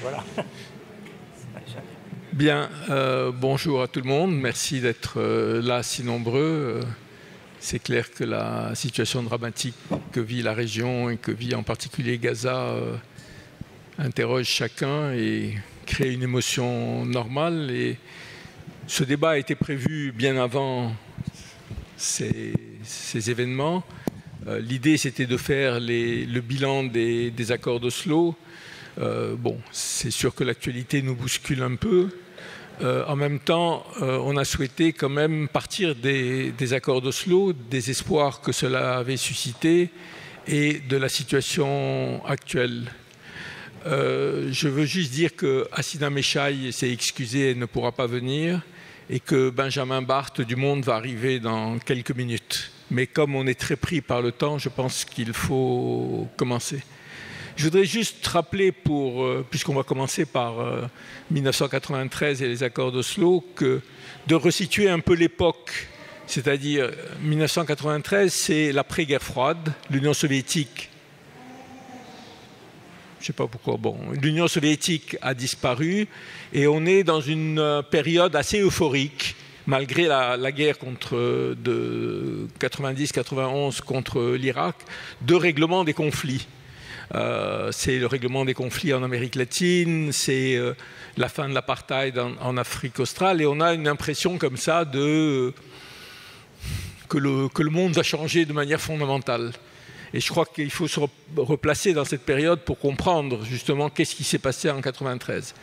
voilà. Bien, bonjour à tout le monde. Merci d'être là si nombreux. C'est clair que la situation dramatique que vit la région et que vit en particulier Gaza interroge chacun et crée une émotion normale. Et ce débat a été prévu bien avant ces événements. L'idée, c'était de faire le bilan des accords d'Oslo. Bon, c'est sûr que l'actualité nous bouscule un peu. En même temps, on a souhaité quand même partir des accords d'Oslo, des espoirs que cela avait suscité et de la situation actuelle. Je veux juste dire que Hassina Meshaï s'est excusé et ne pourra pas venir et que Benjamin Barth du Monde va arriver dans quelques minutes. Mais comme on est très pris par le temps, je pense qu'il faut commencer. Je voudrais juste rappeler, puisqu'on va commencer par 1993 et les accords d'Oslo, de resituer un peu l'époque. C'est-à-dire, 1993, c'est l'après-guerre froide, l'Union soviétique. Je ne sais pas pourquoi. Bon, l'Union soviétique a disparu et on est dans une période assez euphorique, malgré la guerre de 90-91 contre l'Irak, de règlement des conflits. C'est le règlement des conflits en Amérique latine, c'est la fin de l'apartheid en Afrique australe, et on a une impression comme ça que le monde va changer de manière fondamentale. Et je crois qu'il faut se replacer dans cette période pour comprendre justement qu'est-ce qui s'est passé en 1993.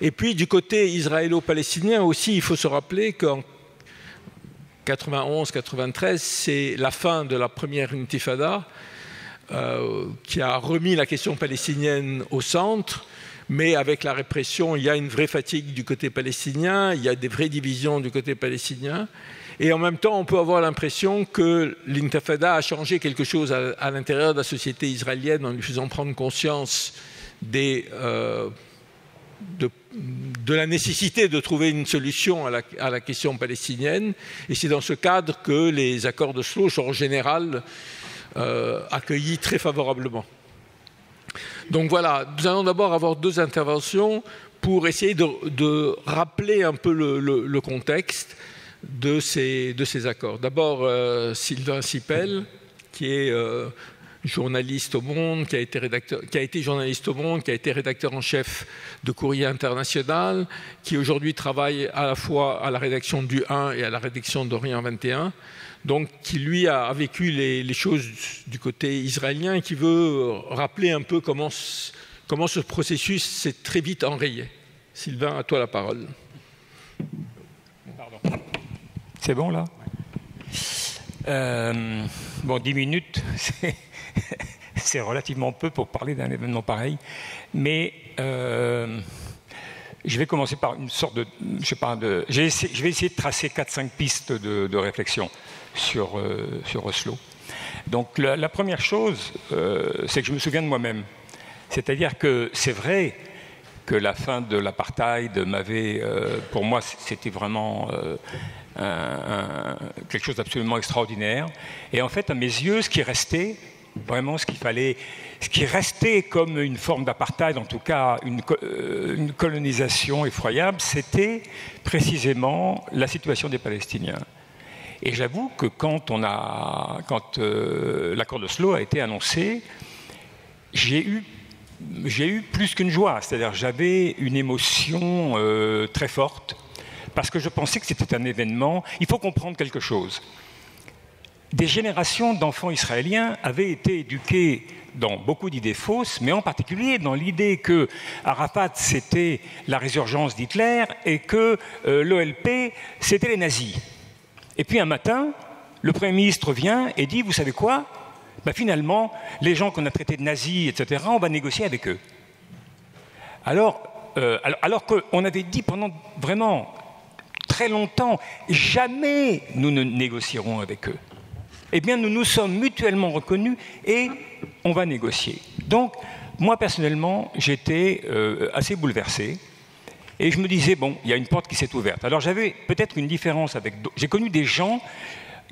Et puis du côté israélo-palestinien aussi, il faut se rappeler qu'en 91-93, c'est la fin de la première intifada, qui a remis la question palestinienne au centre, mais avec la répression, il y a une vraie fatigue du côté palestinien, il y a des vraies divisions du côté palestinien, et en même temps, on peut avoir l'impression que l'intifada a changé quelque chose à l'intérieur de la société israélienne en lui faisant prendre conscience de la nécessité de trouver une solution à la question palestinienne, et c'est dans ce cadre que les accords d'Oslo sont en général accueillis très favorablement. Donc voilà, nous allons d'abord avoir deux interventions pour essayer de rappeler un peu le contexte de ces accords. D'abord, Sylvain Sipel, qui est journaliste au Monde, qui a été journaliste au Monde, qui a été rédacteur en chef de Courrier International, qui aujourd'hui travaille à la fois à la rédaction du 1 et à la rédaction d'Orient 21. Donc, qui lui a vécu les choses du côté israélien et qui veut rappeler un peu comment ce processus s'est très vite enrayé. Sylvain, à toi la parole. Pardon. C'est bon là ? Bon, 10 minutes, c'est relativement peu pour parler d'un événement pareil, mais je vais commencer par une sorte de... je vais essayer de tracer 4-5 pistes de réflexion sur Oslo. Donc la première chose, c'est que je me souviens de moi-même. C'est-à-dire que c'est vrai que la fin de l'apartheid m'avait... pour moi, c'était vraiment quelque chose d'absolument extraordinaire. Et en fait, à mes yeux, ce qui restait, vraiment ce qui restait comme une forme d'apartheid, en tout cas une colonisation effroyable, c'était précisément la situation des Palestiniens. Et j'avoue que quand l'accord d'Oslo a été annoncé, j'ai eu plus qu'une joie, c'est-à-dire j'avais une émotion très forte, parce que je pensais que c'était un événement. Il faut comprendre quelque chose. Des générations d'enfants israéliens avaient été éduqués dans beaucoup d'idées fausses, mais en particulier dans l'idée que Arafat, c'était la résurgence d'Hitler et que l'OLP, c'était les nazis. Et puis un matin, le Premier ministre vient et dit, vous savez quoi ? Ben finalement, les gens qu'on a traités de nazis, etc., on va négocier avec eux. Alors qu'on avait dit pendant vraiment très longtemps, jamais nous ne négocierons avec eux. Eh bien, nous nous sommes mutuellement reconnus et on va négocier. Donc, moi, personnellement, j'étais assez bouleversé. Et je me disais, bon, il y a une porte qui s'est ouverte. Alors, j'avais peut-être une différence avec d'autres. J'ai connu des gens,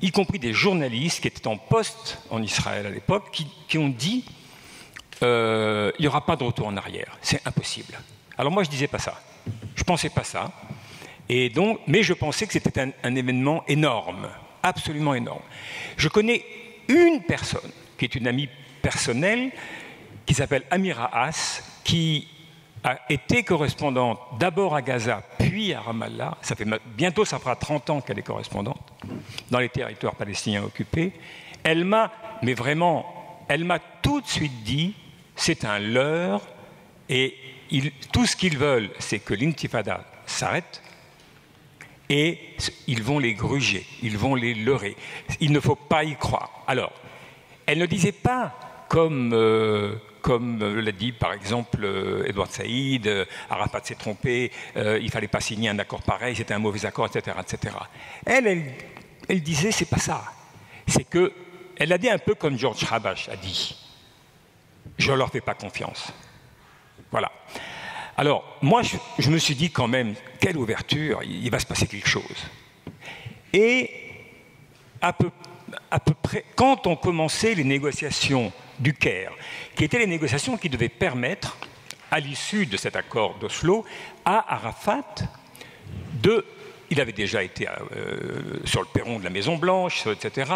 y compris des journalistes qui étaient en poste en Israël à l'époque, qui ont dit, il n'y aura pas de retour en arrière. C'est impossible. Alors moi, je disais pas ça. Je pensais pas ça. Et donc, mais je pensais que c'était un événement énorme, absolument énorme. Je connais une personne, qui est une amie personnelle, qui s'appelle Amira Haas, qui a été correspondante d'abord à Gaza, puis à Ramallah. Bientôt, ça fera 30 ans qu'elle est correspondante dans les territoires palestiniens occupés. Elle m'a tout de suite dit, c'est un leurre, et tout ce qu'ils veulent, c'est que l'intifada s'arrête, et ils vont les gruger, ils vont les leurrer. Il ne faut pas y croire. Alors, elle ne disait pas comme l'a dit par exemple Edward Saïd, Arafat s'est trompé, il ne fallait pas signer un accord pareil, c'était un mauvais accord, etc. etc. Elle disait, c'est pas ça. C'est que, elle a dit un peu comme George Habash a dit, je ne leur fais pas confiance. Voilà. Alors, moi, je me suis dit quand même, quelle ouverture, il va se passer quelque chose. Et à peu près, quand on commençait les négociations du Caire, qui étaient les négociations qui devaient permettre, à l'issue de cet accord d'Oslo, à Arafat il avait déjà été sur le perron de la Maison-Blanche, etc.,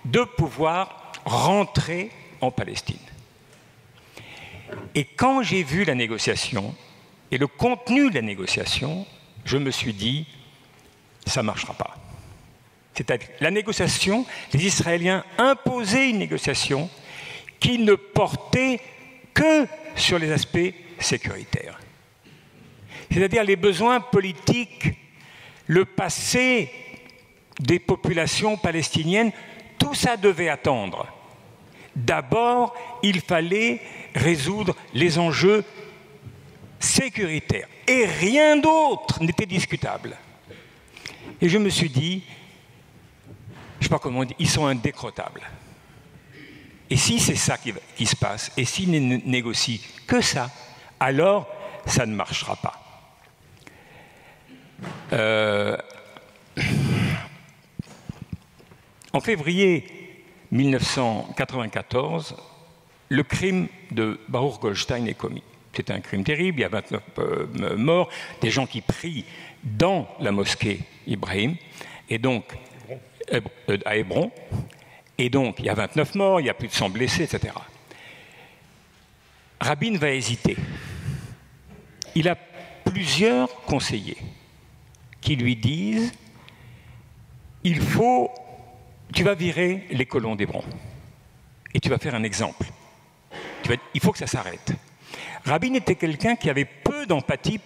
de pouvoir rentrer en Palestine. Et quand j'ai vu la négociation et le contenu de la négociation, je me suis dit, ça ne marchera pas. C'est-à-dire, la négociation, les Israéliens imposaient une négociation qui ne portait que sur les aspects sécuritaires. C'est-à-dire les besoins politiques, le passé des populations palestiniennes, tout ça devait attendre. D'abord, il fallait résoudre les enjeux sécuritaires. Et rien d'autre n'était discutable. Et je me suis dit, je ne sais pas comment on dit, ils sont indécrottables. Et si c'est ça qui se passe, et s'ils ne négocient que ça, alors ça ne marchera pas. En février 1994, le crime de Baruch Goldstein est commis. C'est un crime terrible, il y a 29 morts, des gens qui prient dans la mosquée Ibrahim, et donc à Hébron, et donc il y a 29 morts, il y a plus de 100 blessés, etc. Rabin va hésiter. Il a plusieurs conseillers qui lui disent tu vas virer les colons d'Hébron et tu vas faire un exemple. Il faut que ça s'arrête. Rabin était quelqu'un qui avait peu d'empathie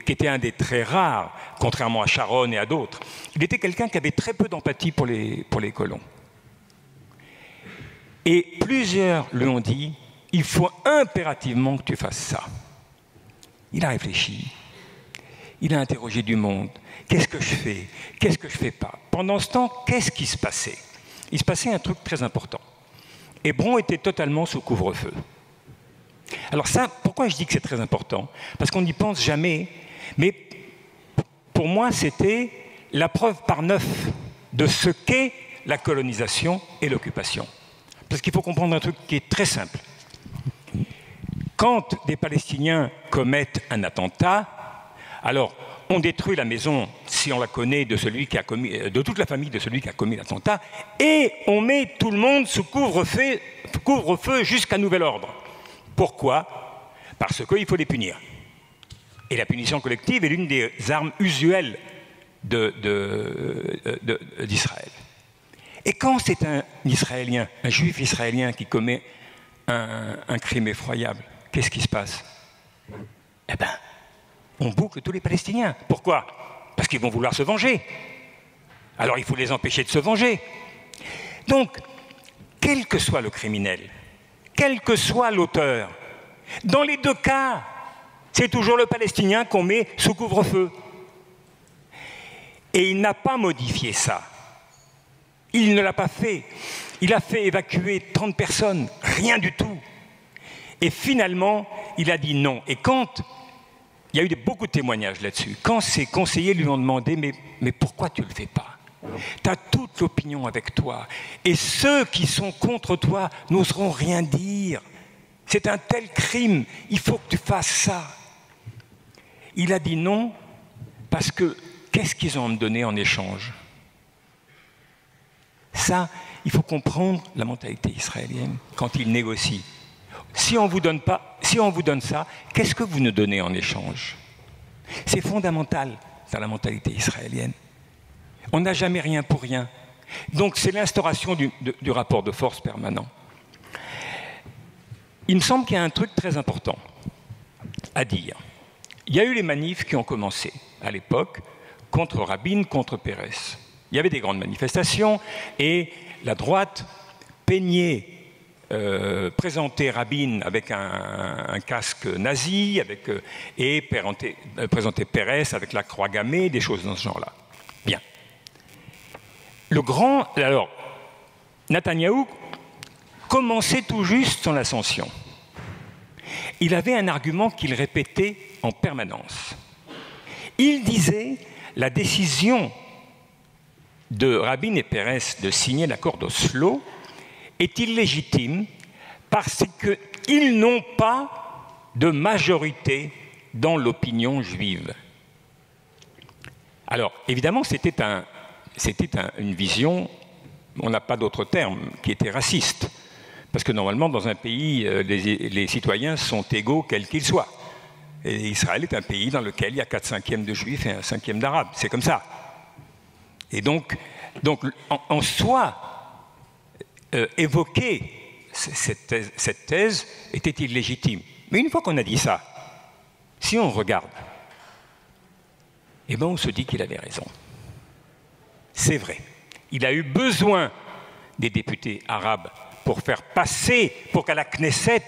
qui était un des très rares, contrairement à Sharon et à d'autres. Il était quelqu'un qui avait très peu d'empathie pour les colons. Et plusieurs lui ont dit, il faut impérativement que tu fasses ça. Il a réfléchi. Il a interrogé du monde. Qu'est-ce que je fais? Qu'est-ce que je ne fais pas? Pendant ce temps, qu'est-ce qui se passait? Il se passait un truc très important. Hébron était totalement sous couvre-feu. Alors ça, pourquoi je dis que c'est très important? Parce qu'on n'y pense jamais, mais pour moi, c'était la preuve par 9 de ce qu'est la colonisation et l'occupation. Parce qu'il faut comprendre un truc qui est très simple. Quand des Palestiniens commettent un attentat, alors on détruit la maison, si on la connaît, de toute la famille de celui qui a commis l'attentat, et on met tout le monde sous couvre-feu jusqu'à nouvel ordre. Pourquoi? Parce qu'il faut les punir. Et la punition collective est l'une des armes usuelles d'Israël. Et quand c'est un Israélien, un juif israélien qui commet un crime effroyable, qu'est-ce qui se passe? Eh bien, on boucle tous les Palestiniens. Pourquoi? Parce qu'ils vont vouloir se venger. Alors il faut les empêcher de se venger. Donc, quel que soit le criminel, quel que soit l'auteur, dans les deux cas, c'est toujours le Palestinien qu'on met sous couvre-feu. Et il n'a pas modifié ça. Il ne l'a pas fait. Il a fait évacuer 30 personnes, rien du tout. Et finalement, il a dit non. Et quand, il y a eu beaucoup de témoignages là-dessus, quand ses conseillers lui ont demandé « mais pourquoi tu ne le fais pas ? Tu as toute l'opinion avec toi. Et ceux qui sont contre toi n'oseront rien dire. C'est un tel crime, il faut que tu fasses ça. » Il a dit non parce que qu'est-ce qu'ils ont à me donner en échange? Ça, il faut comprendre la mentalité israélienne quand ils négocient. Si on vous donne ça, qu'est-ce que vous nous donnez en échange? C'est fondamental dans la mentalité israélienne. On n'a jamais rien pour rien. Donc c'est l'instauration du rapport de force permanent. Il me semble qu'il y a un truc très important à dire. Il y a eu les manifs qui ont commencé à l'époque contre Rabin, contre Pérez. Il y avait des grandes manifestations et la droite peignait, présentait Rabin avec un casque nazi et présentait Pérez avec la croix gammée, des choses dans ce genre-là. Bien. Alors, Netanyahou commençait tout juste son ascension. Il avait un argument qu'il répétait en permanence. Il disait la décision de Rabin et Pérez de signer l'accord d'Oslo est illégitime parce qu'ils n'ont pas de majorité dans l'opinion juive. Alors, évidemment, c'était une vision, on n'a pas d'autre terme, qui était raciste. Parce que normalement, dans un pays, les citoyens sont égaux quels qu'ils soient. Et Israël est un pays dans lequel il y a 4/5 de juifs et 1/5 d'arabes. C'est comme ça. Et donc en soi, évoquer cette thèse était illégitime. Mais une fois qu'on a dit ça, si on regarde, eh ben on se dit qu'il avait raison. C'est vrai. Il a eu besoin des députés arabes pour faire passer, pour qu'à la Knesset,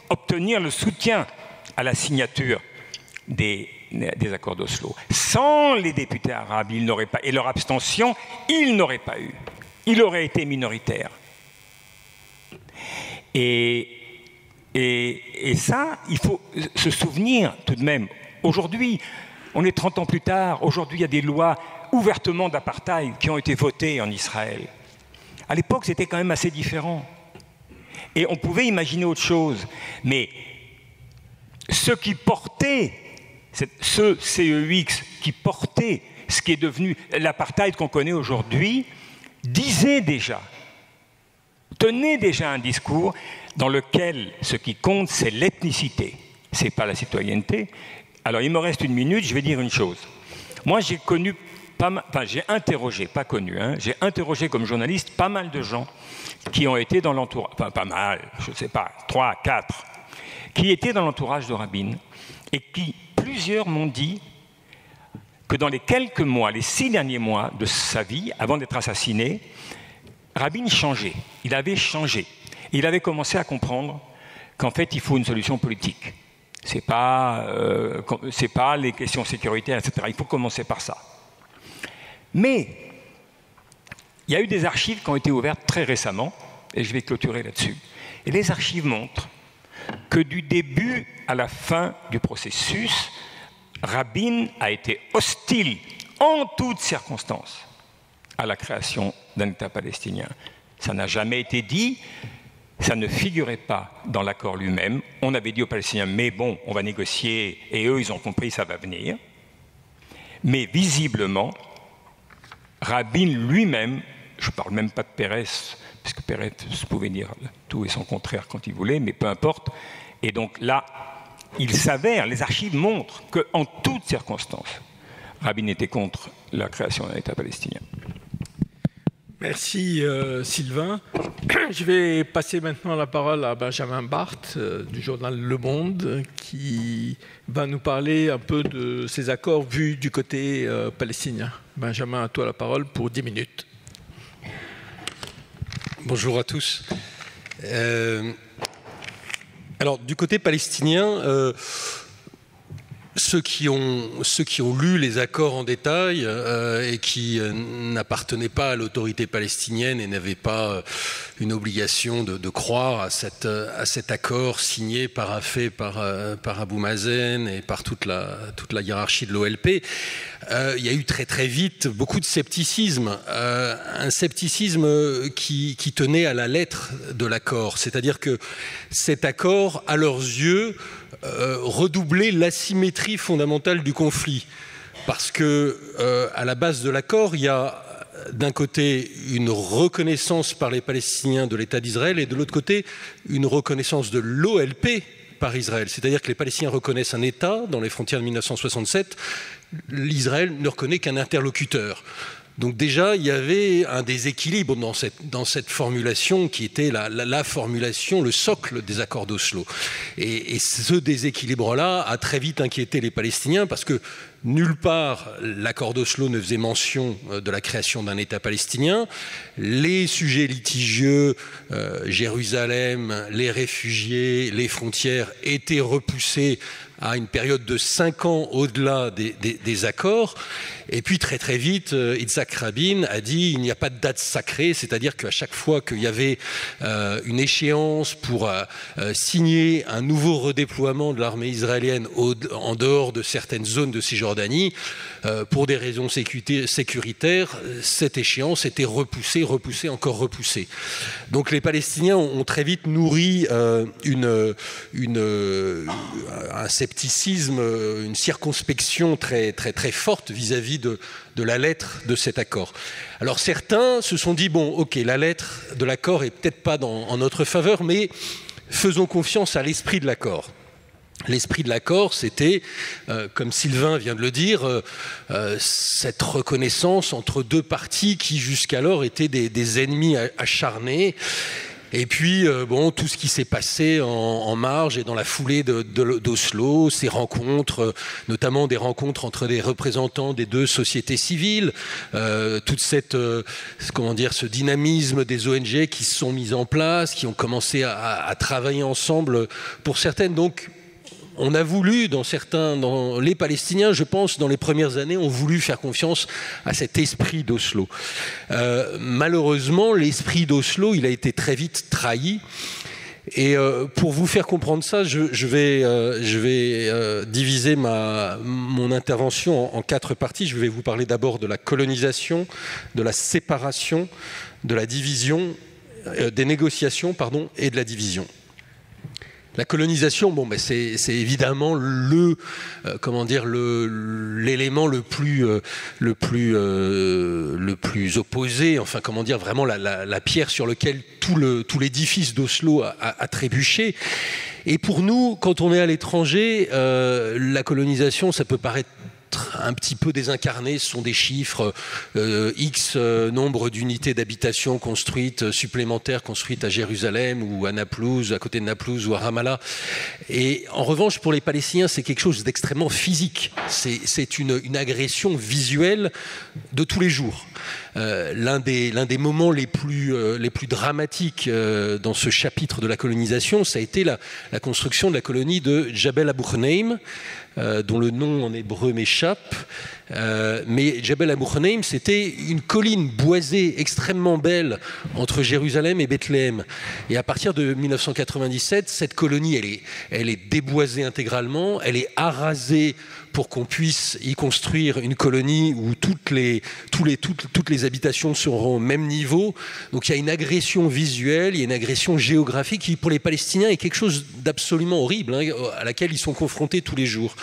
obtenir le soutien à la signature des accords d'Oslo. Sans les députés arabes, il n'aurait pas, et leur abstention, il n'aurait pas eu. Il aurait été minoritaire. Et ça, il faut se souvenir tout de même. Aujourd'hui, on est 30 ans plus tard, aujourd'hui il y a des lois ouvertement d'apartheid qui ont été votées en Israël. À l'époque, c'était quand même assez différent. Et on pouvait imaginer autre chose. Mais ceux qui portaient, ce CEX qui portait ce qui est devenu l'apartheid qu'on connaît aujourd'hui, disaient déjà, tenaient déjà un discours dans lequel ce qui compte, c'est l'ethnicité, ce n'est pas la citoyenneté. Alors, il me reste 1 minute, je vais dire une chose. Moi, j'ai connu j'ai interrogé, pas connu, j'ai interrogé comme journaliste pas mal de gens qui ont été dans l'entourage, enfin pas mal, je ne sais pas, 3, 4, qui étaient dans l'entourage de Rabin et qui, plusieurs m'ont dit que dans les quelques mois, les 6 derniers mois de sa vie, avant d'être assassiné, Rabin changeait, il avait changé. Il avait commencé à comprendre qu'en fait, il faut une solution politique. Ce n'est pas les questions sécuritaires, etc. Il faut commencer par ça. Mais il y a eu des archives qui ont été ouvertes très récemment, et je vais clôturer là-dessus. Et les archives montrent que du début à la fin du processus, Rabin a été hostile en toutes circonstances à la création d'un État palestinien. Ça n'a jamais été dit, ça ne figurait pas dans l'accord lui-même. On avait dit aux Palestiniens, mais bon, on va négocier, et eux, ils ont compris, ça va venir. Mais visiblement, Rabin lui-même, je ne parle même pas de Pérez, parce que Pérez pouvait dire tout et son contraire quand il voulait, mais peu importe. Et donc là, il s'avère, les archives montrent qu'en toutes circonstances, Rabin était contre la création d'un État palestinien. Merci Sylvain. Je vais passer maintenant la parole à Benjamin Barth du journal Le Monde qui va nous parler un peu de ces accords vus du côté palestinien. Benjamin, à toi la parole pour 10 minutes. Bonjour à tous. Alors du côté palestinien, ceux qui ont lu les accords en détail et qui n'appartenaient pas à l'autorité palestinienne et n'avaient pas une obligation de croire à cet accord signé, paraphé par Abou Mazen et par toute la hiérarchie de l'OLP, il y a eu très très vite beaucoup de scepticisme, un scepticisme qui tenait à la lettre de l'accord, c'est-à-dire que cet accord, à leurs yeux, redoublait l'asymétrie l'asymétrie fondamentale du conflit. Parce que à la base de l'accord, il y a d'un côté une reconnaissance par les Palestiniens de l'État d'Israël et de l'autre côté une reconnaissance de l'OLP par Israël. C'est-à-dire que les Palestiniens reconnaissent un État dans les frontières de 1967, l'Israël ne reconnaît qu'un interlocuteur. Donc déjà, il y avait un déséquilibre dans cette formulation qui était la formulation, le socle des accords d'Oslo. Et ce déséquilibre-là a très vite inquiété les Palestiniens parce que nulle part l'accord d'Oslo ne faisait mention de la création d'un État palestinien. Les sujets litigieux, Jérusalem, les réfugiés, les frontières étaient repoussés à une période de 5 ans au-delà des accords. Et puis très très vite, Yitzhak Rabin a dit il n'y a pas de date sacrée, c'est-à-dire qu'à chaque fois qu'il y avait une échéance pour signer un nouveau redéploiement de l'armée israélienne en dehors de certaines zones de Cisjordanie, pour des raisons sécuritaires, cette échéance était repoussée, encore repoussée. Donc les Palestiniens ont très vite nourri un scepticisme, une circonspection très, très, très forte vis-à-vis de la lettre de cet accord. Alors certains se sont dit, bon, ok, la lettre de l'accord est peut-être pas en notre faveur, mais faisons confiance à l'esprit de l'accord. L'esprit de l'accord, c'était, comme Sylvain vient de le dire, cette reconnaissance entre deux parties qui jusqu'alors étaient des ennemis acharnés. Et puis, tout ce qui s'est passé en marge et dans la foulée d'Oslo, ces rencontres, notamment des rencontres entre des représentants des deux sociétés civiles, toute ce dynamisme des ONG qui se sont mises en place, qui ont commencé à travailler ensemble pour certaines. Donc, on a voulu, dans les Palestiniens, je pense, dans les premières années, ont voulu faire confiance à cet esprit d'Oslo. Malheureusement, l'esprit d'Oslo, il a été très vite trahi. Et pour vous faire comprendre ça, je vais diviser mon intervention en 4 parties. Je vais vous parler d'abord de la colonisation, de la séparation, de la division, des négociations, et de la division. La colonisation, c'est évidemment l'élément le plus opposé, vraiment la pierre sur laquelle tout l'édifice d'Oslo a trébuché. Et pour nous, quand on est à l'étranger, la colonisation, ça peut paraître un petit peu désincarné, ce sont des chiffres, X nombre d'unités d'habitation supplémentaires construites à Jérusalem ou à Naplouse, à côté de Naplouse ou à Ramallah. Et en revanche, pour les Palestiniens, c'est quelque chose d'extrêmement physique. C'est une agression visuelle de tous les jours. L'un des moments les plus dramatiques dans ce chapitre de la colonisation, ça a été la construction de la colonie de Jabal Abu Ghneim, dont le nom en hébreu m'échappe. Mais Jabal Abu Ghneim, c'était une colline boisée extrêmement belle entre Jérusalem et Bethléem. Et à partir de 1997, cette colonie, elle est déboisée intégralement, elle est arasée pour qu'on puisse y construire une colonie où toutes les habitations seront au même niveau. Donc il y a une agression visuelle, il y a une agression géographique qui, pour les Palestiniens, est quelque chose d'absolument horrible, à laquelle ils sont confrontés tous les jours.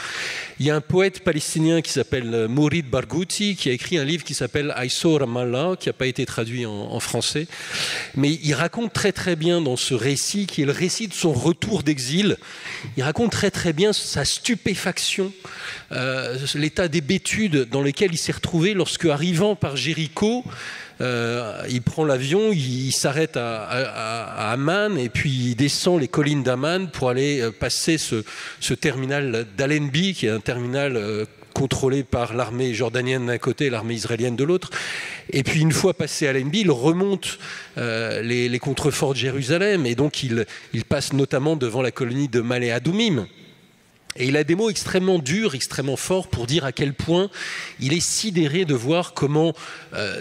Il y a un poète palestinien qui s'appelle Mourid Barghouti, qui a écrit un livre qui s'appelle Aïsso Ramallah, qui n'a pas été traduit en français. Mais il raconte très très bien dans ce récit, qui est le récit de son retour d'exil, il raconte très très bien sa stupéfaction, l'état d'hébétude dans lequel il s'est retrouvé lorsque, arrivant par Jéricho, il prend l'avion, il s'arrête à Amman et puis il descend les collines d'Amman pour aller passer ce terminal d'Allenby, qui est un terminal contrôlé par l'armée jordanienne d'un côté et l'armée israélienne de l'autre. Et puis une fois passé à Allenby, il remonte les contreforts de Jérusalem et donc il passe notamment devant la colonie de Malé Adoumim. Et il a des mots extrêmement durs, extrêmement forts pour dire à quel point il est sidéré de voir comment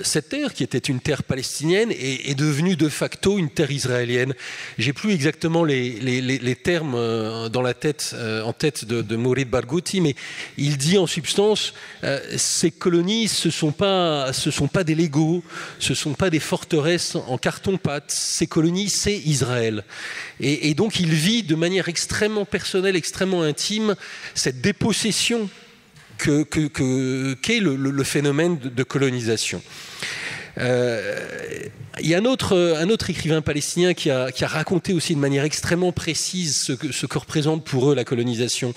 cette terre, qui était une terre palestinienne, est devenue de facto une terre israélienne. J'ai plus exactement les termes en tête de Mourid Barghouti, mais il dit en substance ces colonies, ce sont pas des Legos, ce sont pas des forteresses en carton-pâte. Ces colonies, c'est Israël. Et donc il vit de manière extrêmement personnelle, extrêmement intime, légitime cette dépossession qu'est le phénomène de colonisation. Il y a un autre écrivain palestinien qui a raconté aussi de manière extrêmement précise ce que représente pour eux la colonisation.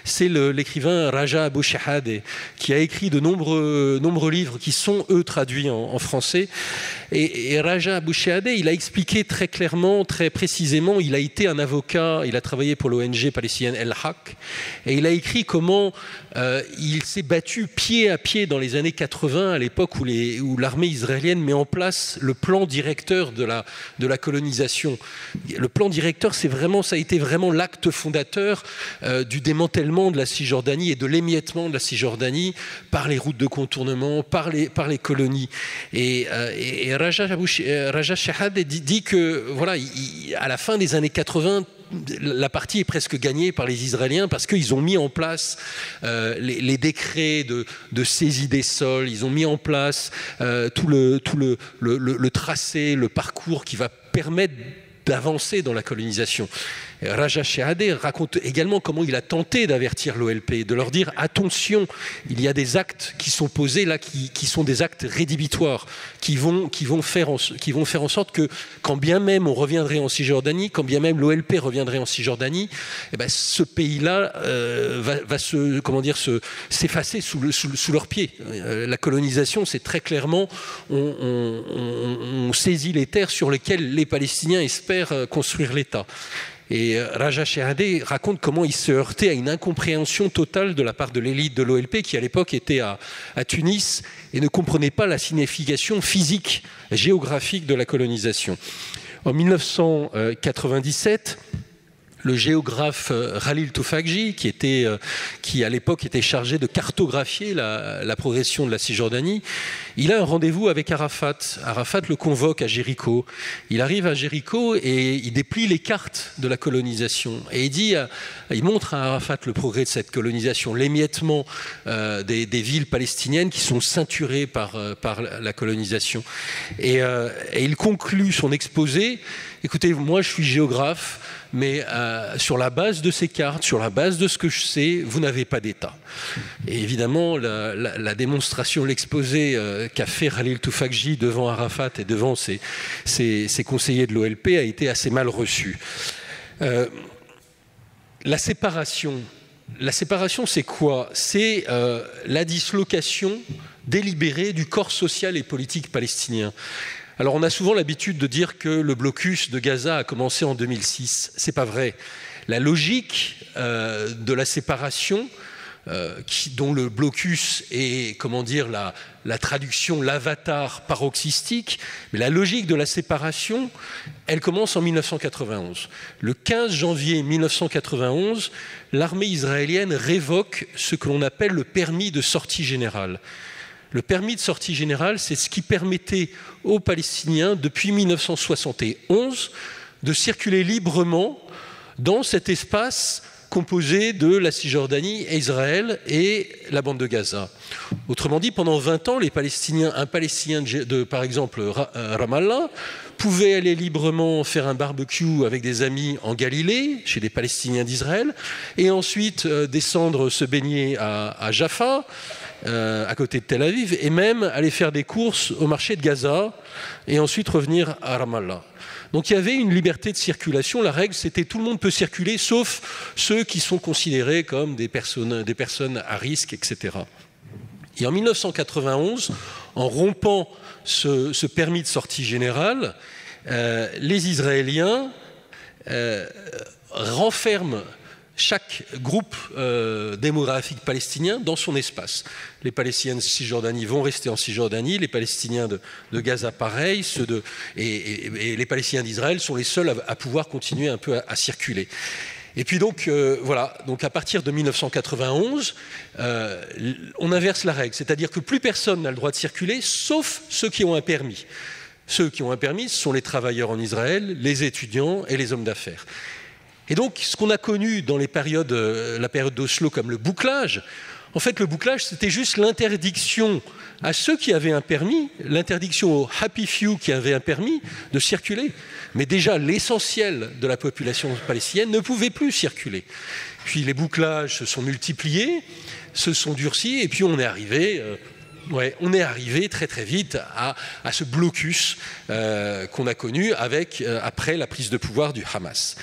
C'est l'écrivain Raja Abou Shahadeh, qui a écrit de nombreux livres qui sont, eux, traduits en français. Et Raja Abou Shahadeh, il a expliqué très clairement, très précisément, il a été un avocat, il a travaillé pour l'ONG palestinienne El Haq, et il a écrit comment il s'est battu pied à pied dans les années 80, à l'époque où l'armée israélienne met en place le plan directeur de la colonisation. Le plan directeur, ça a été vraiment l'acte fondateur du démantèlement de la Cisjordanie et de l'émiettement de la Cisjordanie par les routes de contournement, par les colonies. Et Raja Shahadeh dit que, voilà, à la fin des années 80, la partie est presque gagnée par les Israéliens parce qu'ils ont mis en place les décrets de saisie des sols, ils ont mis en place tout le tracé, le parcours qui va permettre d'avancer dans la colonisation. Raja Shahadeh raconte également comment il a tenté d'avertir l'OLP, de leur dire attention, il y a des actes qui sont posés là, qui sont des actes rédhibitoires, qui vont faire en sorte que quand bien même on reviendrait en Cisjordanie, quand bien même l'OLP reviendrait en Cisjordanie, eh ben, ce pays-là va s'effacer sous leurs pieds. La colonisation, c'est très clairement on saisit les terres sur lesquelles les Palestiniens espèrent construire l'État. Et Raja Shahadeh raconte comment il se heurtait à une incompréhension totale de la part de l'élite de l'OLP qui à l'époque était à Tunis et ne comprenait pas la signification physique, géographique de la colonisation. En 1997, le géographe Khalil Toufakji, qui à l'époque était chargé de cartographier la progression de la Cisjordanie, il a un rendez-vous avec Arafat. Arafat le convoque à Jéricho. Il arrive à Jéricho et il déplie les cartes de la colonisation. Et il montre à Arafat le progrès de cette colonisation, l'émiettement des villes palestiniennes qui sont ceinturées par la colonisation. Et il conclut son exposé. Écoutez, moi je suis géographe, mais sur la base de ces cartes, sur la base de ce que je sais, vous n'avez pas d'État. Et évidemment, la démonstration, l'exposé qu'a fait Khalil Toufakji devant Arafat et devant ses conseillers de l'OLP a été assez mal reçu. La séparation, c'est quoi? C'est la dislocation délibérée du corps social et politique palestinien. Alors on a souvent l'habitude de dire que le blocus de Gaza a commencé en 2006. C'est pas vrai. La logique de la séparation, dont le blocus est, la traduction, l'avatar paroxystique, mais la logique de la séparation, elle commence en 1991. Le 15 janvier 1991, l'armée israélienne révoque ce que l'on appelle le permis de sortie générale. Le permis de sortie générale, c'est ce qui permettait aux Palestiniens, depuis 1971, de circuler librement dans cet espace composé de la Cisjordanie, Israël et la bande de Gaza. Autrement dit, pendant 20 ans, un Palestinien par exemple, Ramallah, pouvait aller librement faire un barbecue avec des amis en Galilée, chez des Palestiniens d'Israël, et ensuite descendre se baigner à Jaffa, à côté de Tel Aviv, et même aller faire des courses au marché de Gaza, et ensuite revenir à Ramallah. Donc il y avait une liberté de circulation. La règle, c'était tout le monde peut circuler, sauf ceux qui sont considérés comme des personnes à risque, etc. Et en 1991, en rompant ce permis de sortie générale, les Israéliens renferment chaque groupe démographique palestinien dans son espace. Les Palestiniens de Cisjordanie vont rester en Cisjordanie, les Palestiniens de Gaza pareil, et les Palestiniens d'Israël sont les seuls à pouvoir continuer un peu à circuler. Et puis donc, voilà, donc à partir de 1991, on inverse la règle, c'est-à-dire que plus personne n'a le droit de circuler, sauf ceux qui ont un permis. Ceux qui ont un permis, ce sont les travailleurs en Israël, les étudiants et les hommes d'affaires. Et donc, ce qu'on a connu dans la période d'Oslo comme le bouclage, En fait, le bouclage, c'était juste l'interdiction à ceux qui avaient un permis, l'interdiction aux happy few qui avaient un permis de circuler. Mais déjà, l'essentiel de la population palestinienne ne pouvait plus circuler. Puis les bouclages se sont multipliés, se sont durcis, et puis on est arrivé très très vite à ce blocus qu'on a connu après la prise de pouvoir du Hamas.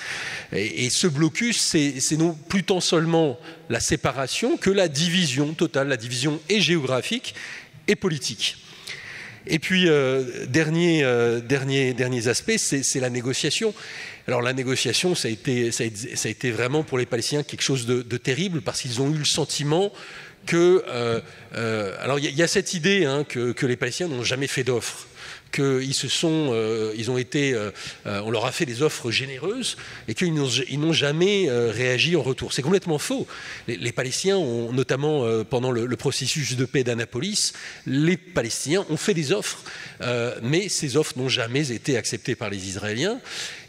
Et ce blocus, c'est non plus tant seulement la séparation que la division totale, la division et géographique et politique. Et puis, dernier aspect, c'est la négociation. Alors la négociation, ça a été vraiment pour les Palestiniens quelque chose de terrible, parce qu'ils ont eu le sentiment que... alors il y a cette idée que les Palestiniens n'ont jamais fait d'offres, on leur a fait des offres généreuses et qu'ils n'ont jamais réagi en retour. C'est complètement faux. Les Palestiniens ont, notamment pendant le processus de paix d'Annapolis, les Palestiniens ont fait des offres, mais ces offres n'ont jamais été acceptées par les Israéliens.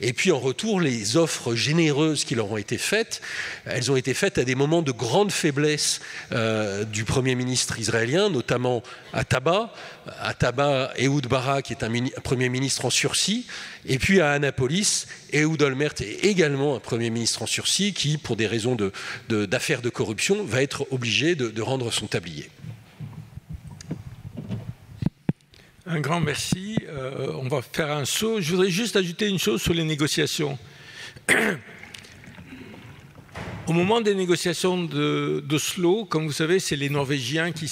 Et puis en retour, les offres généreuses qui leur ont été faites, elles ont été faites à des moments de grande faiblesse du Premier ministre israélien, notamment à Taba, Ehud Barak, qui est un Premier ministre en sursis, et puis à Annapolis, Ehud Olmert est également un Premier ministre en sursis qui, pour des raisons d'affaires de corruption, va être obligé de rendre son tablier. Un grand merci. On va faire un saut. Je voudrais juste ajouter une chose sur les négociations. Au moment des négociations d'Oslo, comme vous savez, c'est les Norvégiens qui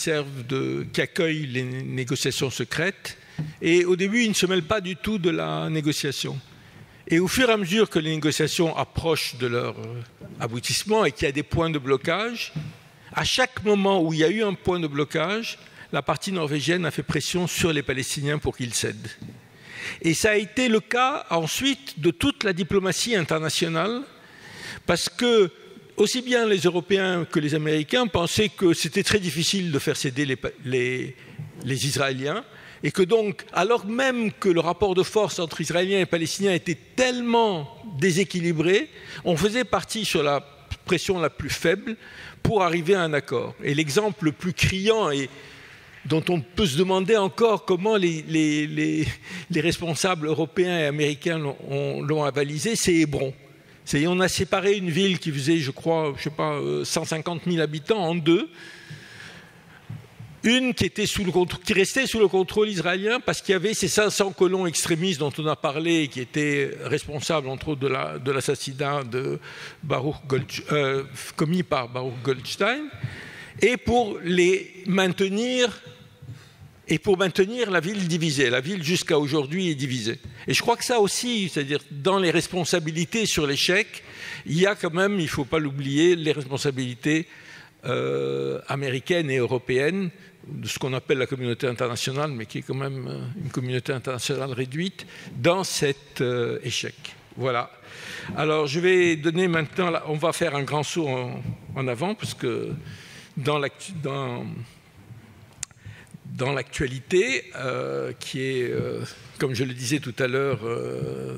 accueillent les négociations secrètes. Et au début, ils ne se mêlent pas du tout de la négociation. Et au fur et à mesure que les négociations approchent de leur aboutissement et qu'il y a des points de blocage, à chaque moment où il y a eu un point de blocage, la partie norvégienne a fait pression sur les Palestiniens pour qu'ils cèdent. Et ça a été le cas ensuite de toute la diplomatie internationale, parce que aussi bien les Européens que les Américains pensaient que c'était très difficile de faire céder les Israéliens, et que donc, alors même que le rapport de force entre Israéliens et Palestiniens était tellement déséquilibré, on faisait partie sur la pression la plus faible pour arriver à un accord. Et l'exemple le plus criant et dont on peut se demander encore comment les responsables européens et américains l'ont avalisé, c'est Hébron. On a séparé une ville qui faisait, je crois, 150 000 habitants en deux. Une qui restait sous le contrôle israélien parce qu'il y avait ces 500 colons extrémistes dont on a parlé et qui étaient responsables, entre autres, de l'assassinat commis par Baruch Goldstein, et pour maintenir la ville divisée. La ville, jusqu'à aujourd'hui, est divisée. Et je crois que ça aussi, c'est-à-dire dans les responsabilités sur l'échec, il y a quand même, il ne faut pas l'oublier, les responsabilités américaines et européennes, de ce qu'on appelle la communauté internationale, mais qui est quand même une communauté internationale réduite, dans cet échec. Voilà. Alors, je vais donner maintenant... On va faire un grand saut en avant, parce que dans l'actualité, qui est, comme je le disais tout à l'heure,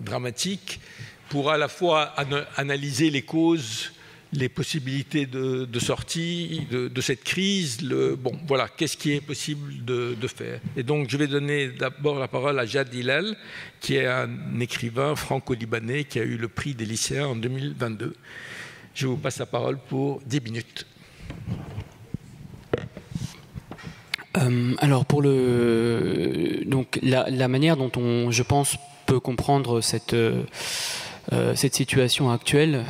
dramatique, pour à la fois analyser les causes, les possibilités de sortie de cette crise, voilà, qu'est-ce qui est possible de faire. Et donc, je vais donner d'abord la parole à Jad Hillel, qui est un écrivain franco-libanais qui a eu le prix des lycéens en 2022. Je vous passe la parole pour 10 minutes. Alors, pour donc, la manière dont on, je pense, peut comprendre cette situation actuelle,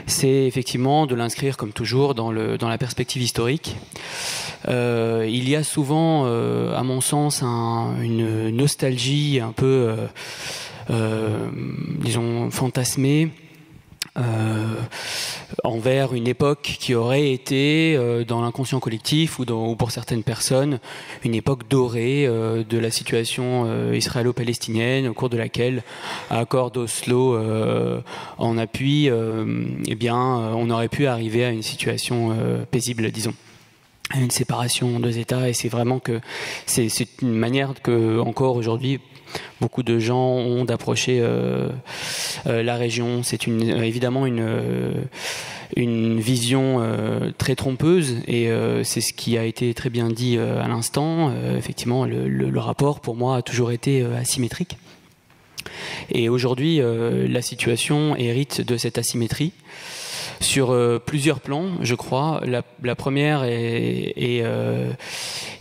c'est effectivement de l'inscrire, comme toujours, dans la perspective historique. Il y a souvent, à mon sens, une nostalgie un peu, disons, fantasmée, envers une époque qui aurait été, dans l'inconscient collectif ou pour certaines personnes, une époque dorée de la situation israélo-palestinienne, au cours de laquelle, à l'accord d'Oslo en appui, on aurait pu arriver à une situation paisible, disons, à une séparation en deux États. Et c'est vraiment que c'est une manière que, encore aujourd'hui, beaucoup de gens ont d'approcher la région. C'est évidemment une une vision très trompeuse, et c'est ce qui a été très bien dit à l'instant. Effectivement, le rapport, pour moi, a toujours été asymétrique. Et aujourd'hui, la situation hérite de cette asymétrie sur plusieurs plans, je crois. La première est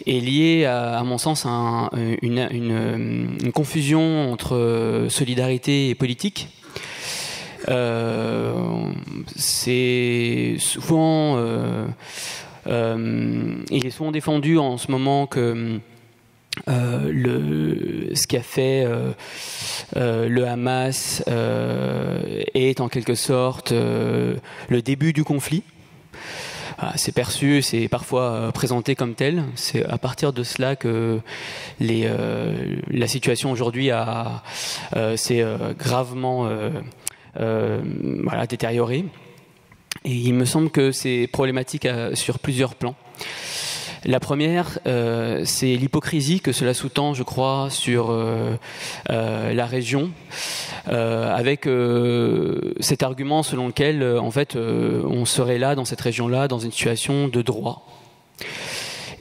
liée, à mon sens, à une confusion entre solidarité et politique. C'est souvent, il est souvent défendu en ce moment que ce qu'a fait le Hamas est en quelque sorte le début du conflit. C'est perçu, c'est parfois présenté comme tel. C'est à partir de cela que la situation aujourd'hui s'est gravement détériorée. Et il me semble que c'est problématique sur plusieurs plans. La première, c'est l'hypocrisie que cela sous-tend, je crois, sur la région, avec cet argument selon lequel, en fait, on serait là, dans cette région-là, dans une situation de droit.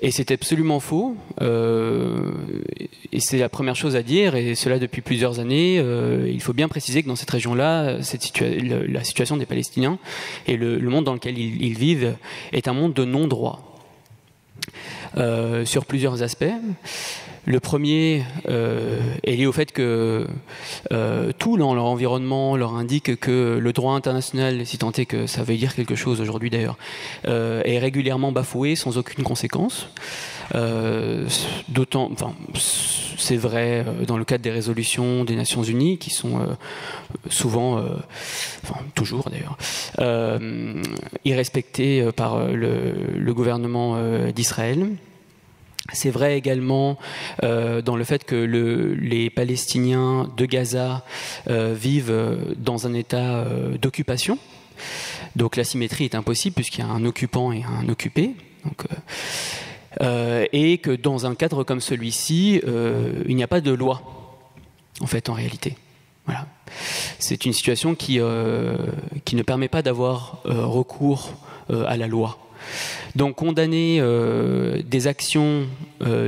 Et c'est absolument faux, et c'est la première chose à dire, et cela depuis plusieurs années. Il faut bien préciser que dans cette région-là, la situation des Palestiniens et le monde dans lequel ils vivent est un monde de non-droit. Sur plusieurs aspects. Le premier est lié au fait que tout dans leur environnement leur indique que le droit international, si tant est que ça veut dire quelque chose aujourd'hui d'ailleurs, est régulièrement bafoué sans aucune conséquence. C'est vrai dans le cadre des résolutions des Nations Unies qui sont souvent, toujours d'ailleurs, irrespectées par le gouvernement d'Israël. C'est vrai également dans le fait que les Palestiniens de Gaza vivent dans un état d'occupation. Donc la symétrie est impossible puisqu'il y a un occupant et un occupé. Donc, et que dans un cadre comme celui-ci, il n'y a pas de loi, en fait, en réalité. Voilà. C'est une situation qui ne permet pas d'avoir recours à la loi. Donc condamner des actions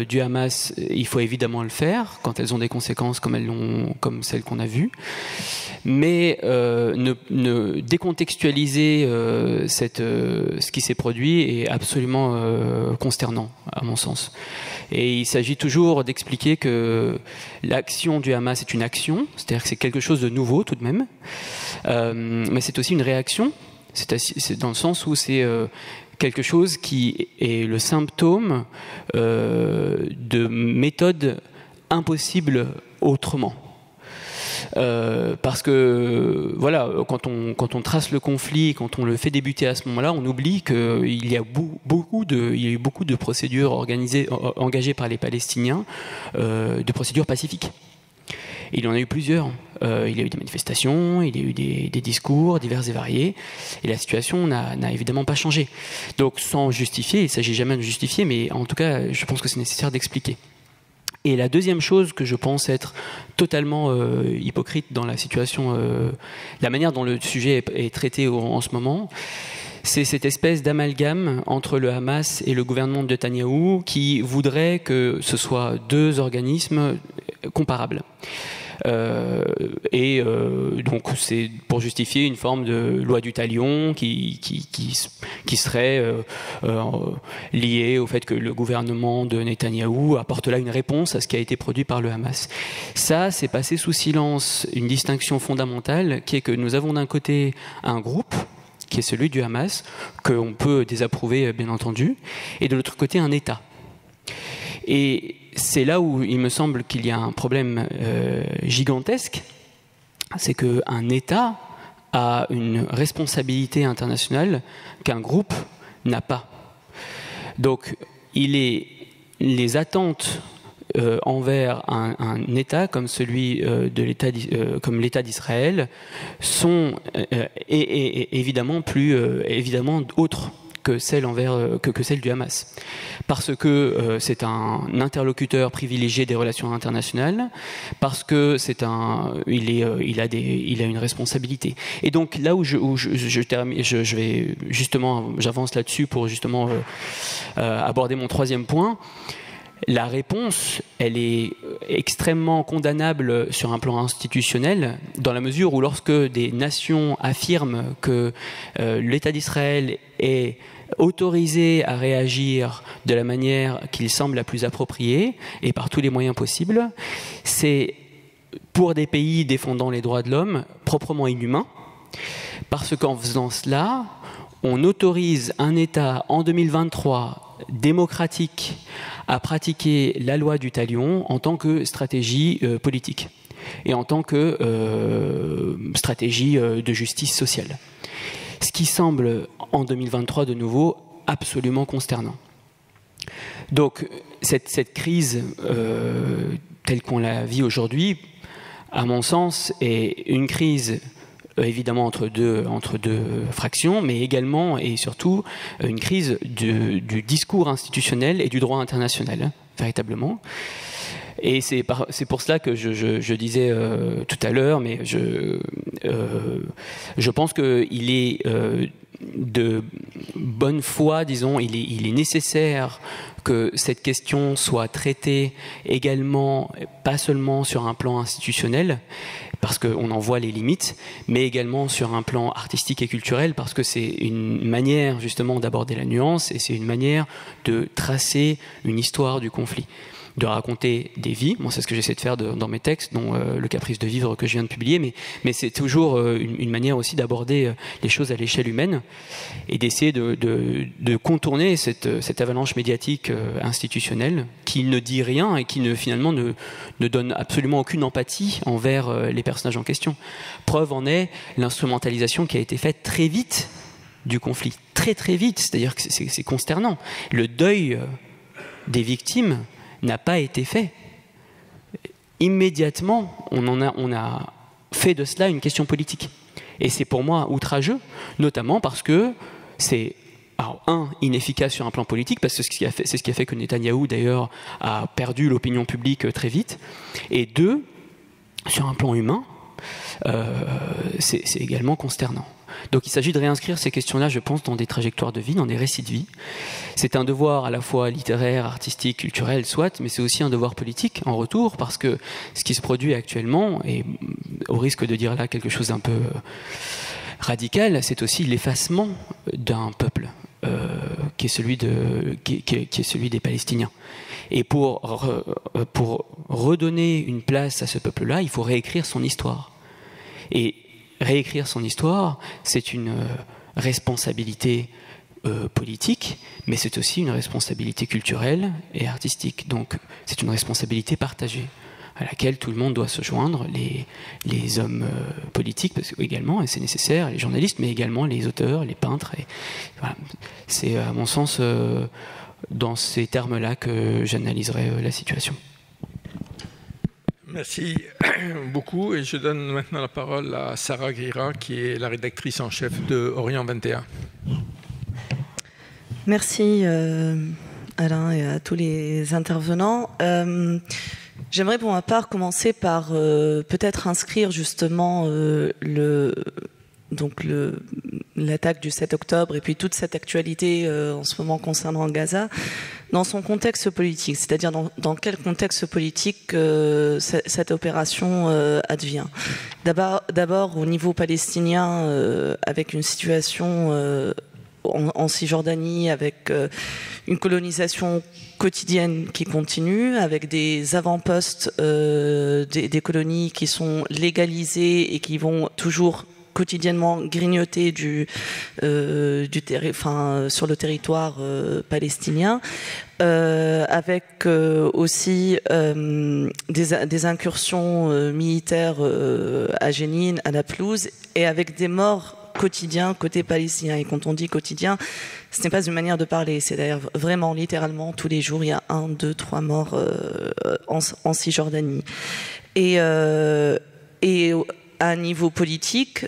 du Hamas, il faut évidemment le faire quand elles ont des conséquences comme celles qu'on a vues, mais ne décontextualiser ce qui s'est produit est absolument consternant à mon sens. Et il s'agit toujours d'expliquer que l'action du Hamas est une action, c'est-à-dire que c'est quelque chose de nouveau tout de même, mais c'est aussi une réaction. C'est dans le sens où c'est quelque chose qui est le symptôme de méthodes impossibles autrement. Parce que voilà, quand on trace le conflit, quand on le fait débuter à ce moment-là, on oublie qu'il y a eu beaucoup de procédures engagées par les Palestiniens, de procédures pacifiques. Il y en a eu plusieurs. Il y a eu des manifestations, il y a eu des discours divers et variés, et la situation n'a évidemment pas changé. Donc sans justifier, il ne s'agit jamais de justifier, mais en tout cas, je pense que c'est nécessaire d'expliquer. Et la deuxième chose que je pense être totalement hypocrite dans la situation, la manière dont le sujet est traité en ce moment, c'est cette espèce d'amalgame entre le Hamas et le gouvernement de Netanyahou qui voudrait que ce soit deux organismes comparables. Donc c'est pour justifier une forme de loi du talion qui serait liée au fait que le gouvernement de Netanyahou apporte là une réponse à ce qui a été produit par le Hamas. Ça, c'est passé sous silence une distinction fondamentale qui est que nous avons d'un côté un groupe qui est celui du Hamas, qu'on peut désapprouver bien entendu, et de l'autre côté un État. Et c'est là où il me semble qu'il y a un problème gigantesque, c'est qu'un État a une responsabilité internationale qu'un groupe n'a pas. Donc les attentes envers un État comme celui comme l'État d'Israël sont évidemment autres que celle du Hamas. Parce que c'est un interlocuteur privilégié des relations internationales, parce que il a une responsabilité. Et donc là où j'avance là-dessus pour justement aborder mon troisième point. La réponse, elle est extrêmement condamnable sur un plan institutionnel, dans la mesure où lorsque des nations affirment que l'État d'Israël est autorisé à réagir de la manière qu'il semble la plus appropriée, et par tous les moyens possibles, c'est pour des pays défendant les droits de l'homme proprement inhumain, parce qu'en faisant cela, on autorise un État en 2023 démocratique à pratiquer la loi du talion en tant que stratégie politique et en tant que stratégie de justice sociale. Ce qui semble, en 2023, de nouveau, absolument consternant. Donc, cette crise telle qu'on la vit aujourd'hui, à mon sens, est une crise évidemment entre deux fractions, mais également et surtout une crise du discours institutionnel et du droit international, véritablement. Et c'est pour cela que je disais tout à l'heure, mais je pense qu'il est de bonne foi, disons, il est nécessaire que cette question soit traitée également, pas seulement sur un plan institutionnel, parce qu'on en voit les limites, mais également sur un plan artistique et culturel, parce que c'est une manière justement d'aborder la nuance et c'est une manière de tracer une histoire du conflit, de raconter des vies. Moi, c'est ce que j'essaie de faire dans mes textes, dont Le Caprice de vivre que je viens de publier, mais c'est toujours une manière aussi d'aborder les choses à l'échelle humaine et d'essayer de contourner cette avalanche médiatique institutionnelle qui ne dit rien et qui finalement ne donne absolument aucune empathie envers les personnages en question. Preuve en est l'instrumentalisation qui a été faite très vite du conflit, très très vite, c'est-à-dire que c'est consternant. Le deuil des victimes n'a pas été fait. Immédiatement, on a fait de cela une question politique. Et c'est pour moi outrageux, notamment parce que c'est, inefficace sur un plan politique, parce que c'est ce qui a fait que Netanyahou, d'ailleurs, a perdu l'opinion publique très vite. Et deux, sur un plan humain, c'est également consternant. Donc il s'agit de réinscrire ces questions-là, je pense, dans des trajectoires de vie, dans des récits de vie. C'est un devoir à la fois littéraire, artistique, culturel, soit, mais c'est aussi un devoir politique en retour, parce que ce qui se produit actuellement, et au risque de dire là quelque chose d'un peu radical, c'est aussi l'effacement d'un peuple, qui est celui des Palestiniens. Et pour redonner une place à ce peuple-là, il faut réécrire son histoire. Et réécrire son histoire, c'est une responsabilité politique, mais c'est aussi une responsabilité culturelle et artistique. Donc c'est une responsabilité partagée à laquelle tout le monde doit se joindre, les hommes politiques également, et c'est nécessaire, les journalistes, mais également les auteurs, les peintres. Et voilà. C'est à mon sens dans ces termes-là que j'analyserai la situation. Merci beaucoup, et je donne maintenant la parole à Sarah Guira, qui est la rédactrice en chef de Orient 21. Merci Alain et à tous les intervenants. J'aimerais pour ma part commencer par peut-être inscrire justement l'attaque du 7 octobre et puis toute cette actualité en ce moment concernant Gaza dans son contexte politique, c'est-à-dire dans quel contexte politique cette opération advient. D'abord au niveau palestinien, avec une situation en Cisjordanie, avec une colonisation quotidienne qui continue, avec des avant-postes des colonies qui sont légalisés et qui vont toujours quotidiennement grignoter sur le territoire palestinien, avec aussi des incursions militaires à Jenin, à Naplouse, et avec des morts quotidiens côté palestinien. Et quand on dit quotidien, ce n'est pas une manière de parler, c'est d'ailleurs vraiment littéralement tous les jours il y a 1, 2, 3 morts en Cisjordanie. Et à un niveau politique,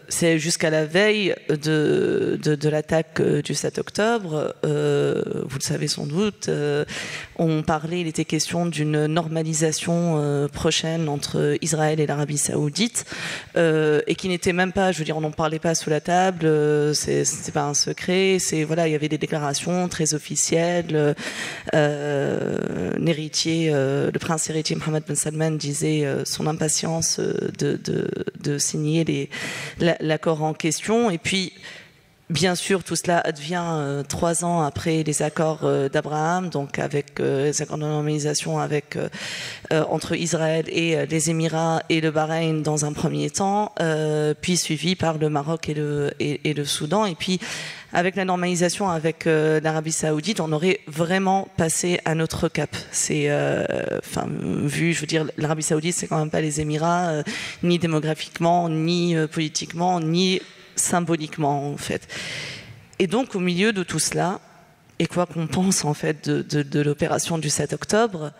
c'est jusqu'à la veille de l'attaque du 7 octobre, vous le savez sans doute, il était question d'une normalisation prochaine entre Israël et l'Arabie Saoudite, et qui n'était même pas, je veux dire, on n'en parlait pas sous la table, c'était pas un secret, il y avait des déclarations très officielles. L'héritier, le prince héritier Mohammed Ben Salman disait son impatience de signer l'accord en question, et puis bien sûr, tout cela advient 3 ans après les accords d'Abraham, donc avec les accords de normalisation entre Israël et les Émirats et le Bahreïn dans un premier temps, puis suivi par le Maroc et le Soudan. Et puis, avec la normalisation avec l'Arabie Saoudite, on aurait vraiment passé un autre cap. Je veux dire, l'Arabie Saoudite, c'est quand même pas les Émirats, ni démographiquement, ni politiquement, ni symboliquement en fait. Et donc au milieu de tout cela, et quoi qu'on pense en fait de l'opération du 7 octobre,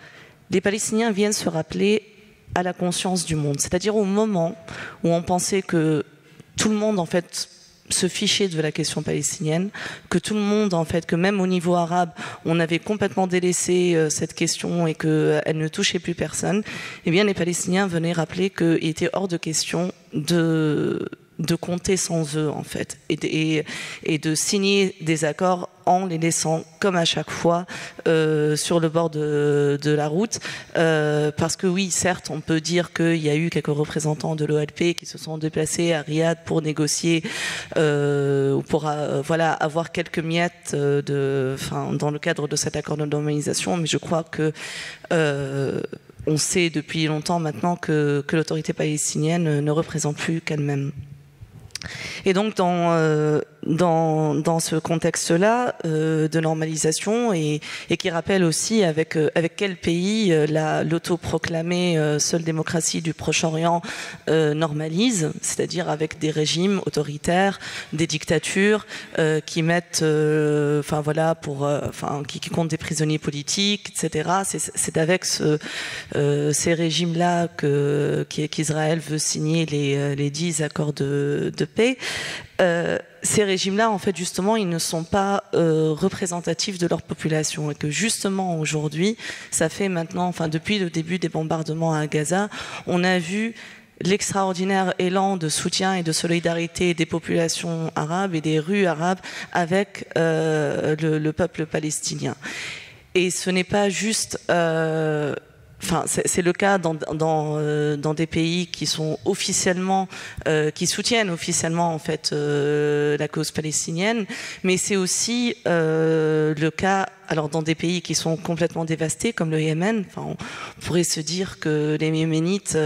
les Palestiniens viennent se rappeler à la conscience du monde. C'est-à-dire au moment où on pensait que tout le monde en fait se fichait de la question palestinienne, que tout le monde en fait, que même au niveau arabe, on avait complètement délaissé cette question et qu'elle ne touchait plus personne, eh bien les Palestiniens venaient rappeler qu'il était hors de question de compter sans eux en fait et de signer des accords en les laissant comme à chaque fois sur le bord de la route, parce que oui, certes on peut dire qu'il y a eu quelques représentants de l'OLP qui se sont déplacés à Riyad pour négocier ou pour avoir quelques miettes dans le cadre de cet accord de normalisation, mais je crois que on sait depuis longtemps maintenant que l'autorité palestinienne ne représente plus qu'elle-même. Et donc dans ce contexte-là de normalisation et qui rappelle aussi avec quel pays l'autoproclamée seule démocratie du Proche-Orient normalise, c'est-à-dire avec des régimes autoritaires, des dictatures qui mettent, qui comptent des prisonniers politiques, etc. C'est avec ces régimes-là qu'Israël veut signer les 10 accords de paix. Ces régimes-là, en fait, justement, ils ne sont pas représentatifs de leur population et que justement aujourd'hui, ça fait maintenant, depuis le début des bombardements à Gaza, on a vu l'extraordinaire élan de soutien et de solidarité des populations arabes et des rues arabes avec le peuple palestinien. Et ce n'est pas juste... c'est le cas dans des pays qui sont officiellement, qui soutiennent officiellement en fait la cause palestinienne, mais c'est aussi le cas dans des pays qui sont complètement dévastés comme le Yémen. On pourrait se dire que les Yéménites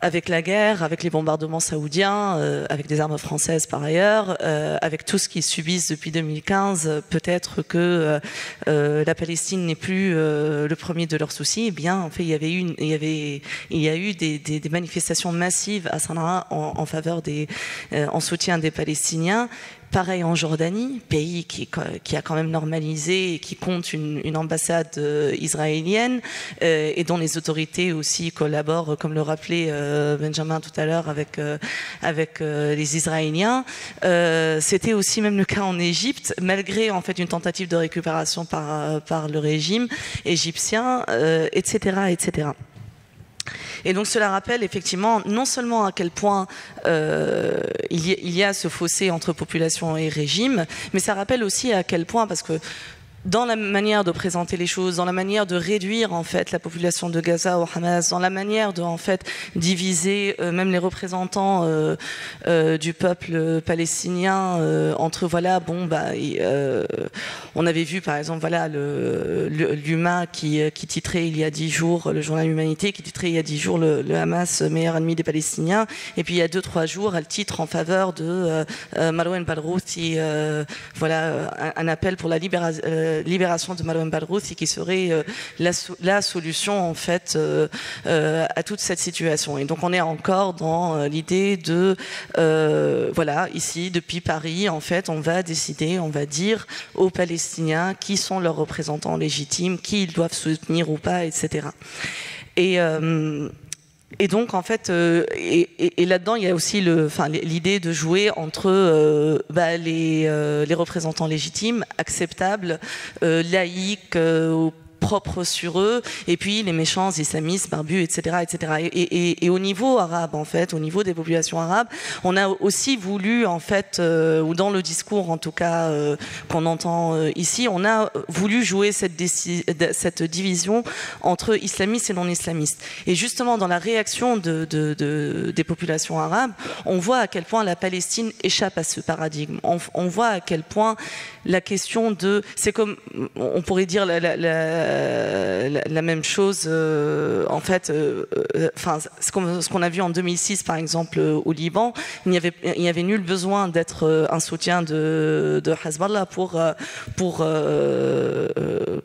avec la guerre, avec les bombardements saoudiens, avec des armes françaises par ailleurs, avec tout ce qu'ils subissent depuis 2015, peut-être que la Palestine n'est plus le premier de leurs soucis. Eh bien, en fait, il y a eu des manifestations massives à Sanaa en faveur en soutien des Palestiniens. Pareil en Jordanie, pays qui a quand même normalisé et qui compte une ambassade israélienne et dont les autorités aussi collaborent, comme le rappelait Benjamin tout à l'heure, avec les Israéliens. C'était aussi même le cas en Égypte, malgré en fait une tentative de récupération par le régime égyptien, etc., etc. Et donc cela rappelle effectivement non seulement à quel point il y a ce fossé entre population et régime, mais ça rappelle aussi à quel point, parce que dans la manière de présenter les choses, dans la manière de réduire en fait la population de Gaza au Hamas, dans la manière de en fait diviser même les représentants du peuple palestinien entre on avait vu par exemple l'UMA qui titrait il y a 10 jours, le journal Humanité qui titrait il y a 10 jours le Hamas meilleur ennemi des Palestiniens, et puis il y a 2-3 jours elle titre en faveur de Marwan Barghouti, un appel pour la libération de Marwan Barghouti qui serait la solution en fait à toute cette situation. Et donc on est encore dans l'idée de ici depuis Paris en fait on va dire aux Palestiniens qui sont leurs représentants légitimes, qui ils doivent soutenir ou pas, etc. Et donc, en fait, et là-dedans, il y a aussi l'idée de jouer entre les représentants légitimes, acceptables, laïques, propres sur eux, et puis les méchants islamistes, barbus, etc., etc. Et au niveau arabe, en fait, au niveau des populations arabes, on a aussi voulu, en fait, ou dans le discours, en tout cas, qu'on entend ici, on a voulu jouer cette division entre islamistes et non-islamistes. Et justement, dans la réaction des populations arabes, on voit à quel point la Palestine échappe à ce paradigme. On voit à quel point la question de... C'est comme, on pourrait dire la même chose, en fait, ce qu'on a vu en 2006, par exemple, au Liban. Il n'y avait nul besoin d'être un soutien de Hezbollah pour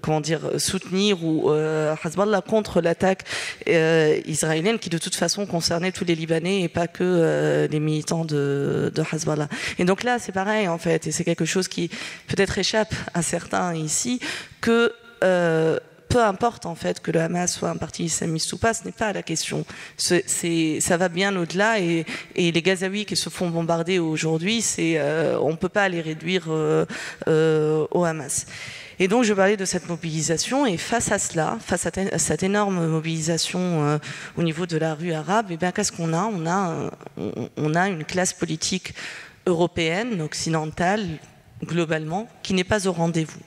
comment dire, soutenir ou Hezbollah contre l'attaque israélienne qui, de toute façon, concernait tous les Libanais et pas que les militants de Hezbollah. Et donc là, c'est pareil, en fait, et c'est quelque chose qui peut-être échappe à certains ici, que peu importe en fait que le Hamas soit un parti islamiste ou pas, ce n'est pas la question. Ça va bien au-delà, et les Gazaouis qui se font bombarder aujourd'hui, on ne peut pas les réduire au Hamas. Et donc je parlais de cette mobilisation, et face à cela, face à cette énorme mobilisation au niveau de la rue arabe, et bien qu'est-ce qu'on a ? On a une classe politique européenne, occidentale, globalement, qui n'est pas au rendez-vous.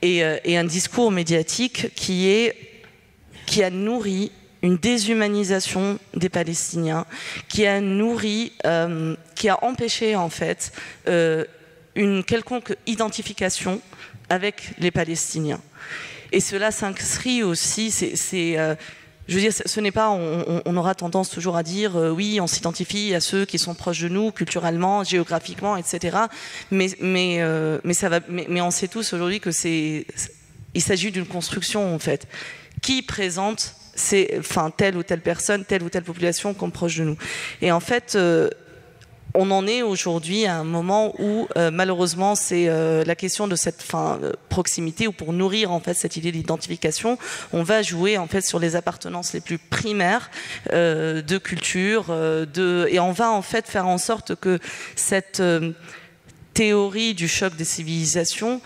Et un discours médiatique qui a nourri une déshumanisation des Palestiniens, qui a empêché en fait une quelconque identification avec les Palestiniens. Et cela s'inscrit aussi, je veux dire, ce n'est pas, on aura tendance toujours à dire oui, on s'identifie à ceux qui sont proches de nous, culturellement, géographiquement, etc. Mais on sait tous aujourd'hui que il s'agit d'une construction en fait, qui présente telle ou telle personne, telle ou telle population comme proche de nous. Et en fait, on en est aujourd'hui à un moment où malheureusement c'est la question de cette proximité, ou pour nourrir en fait cette idée d'identification, on va jouer en fait sur les appartenances les plus primaires de culture, et on va en fait faire en sorte que cette théorie du choc des civilisations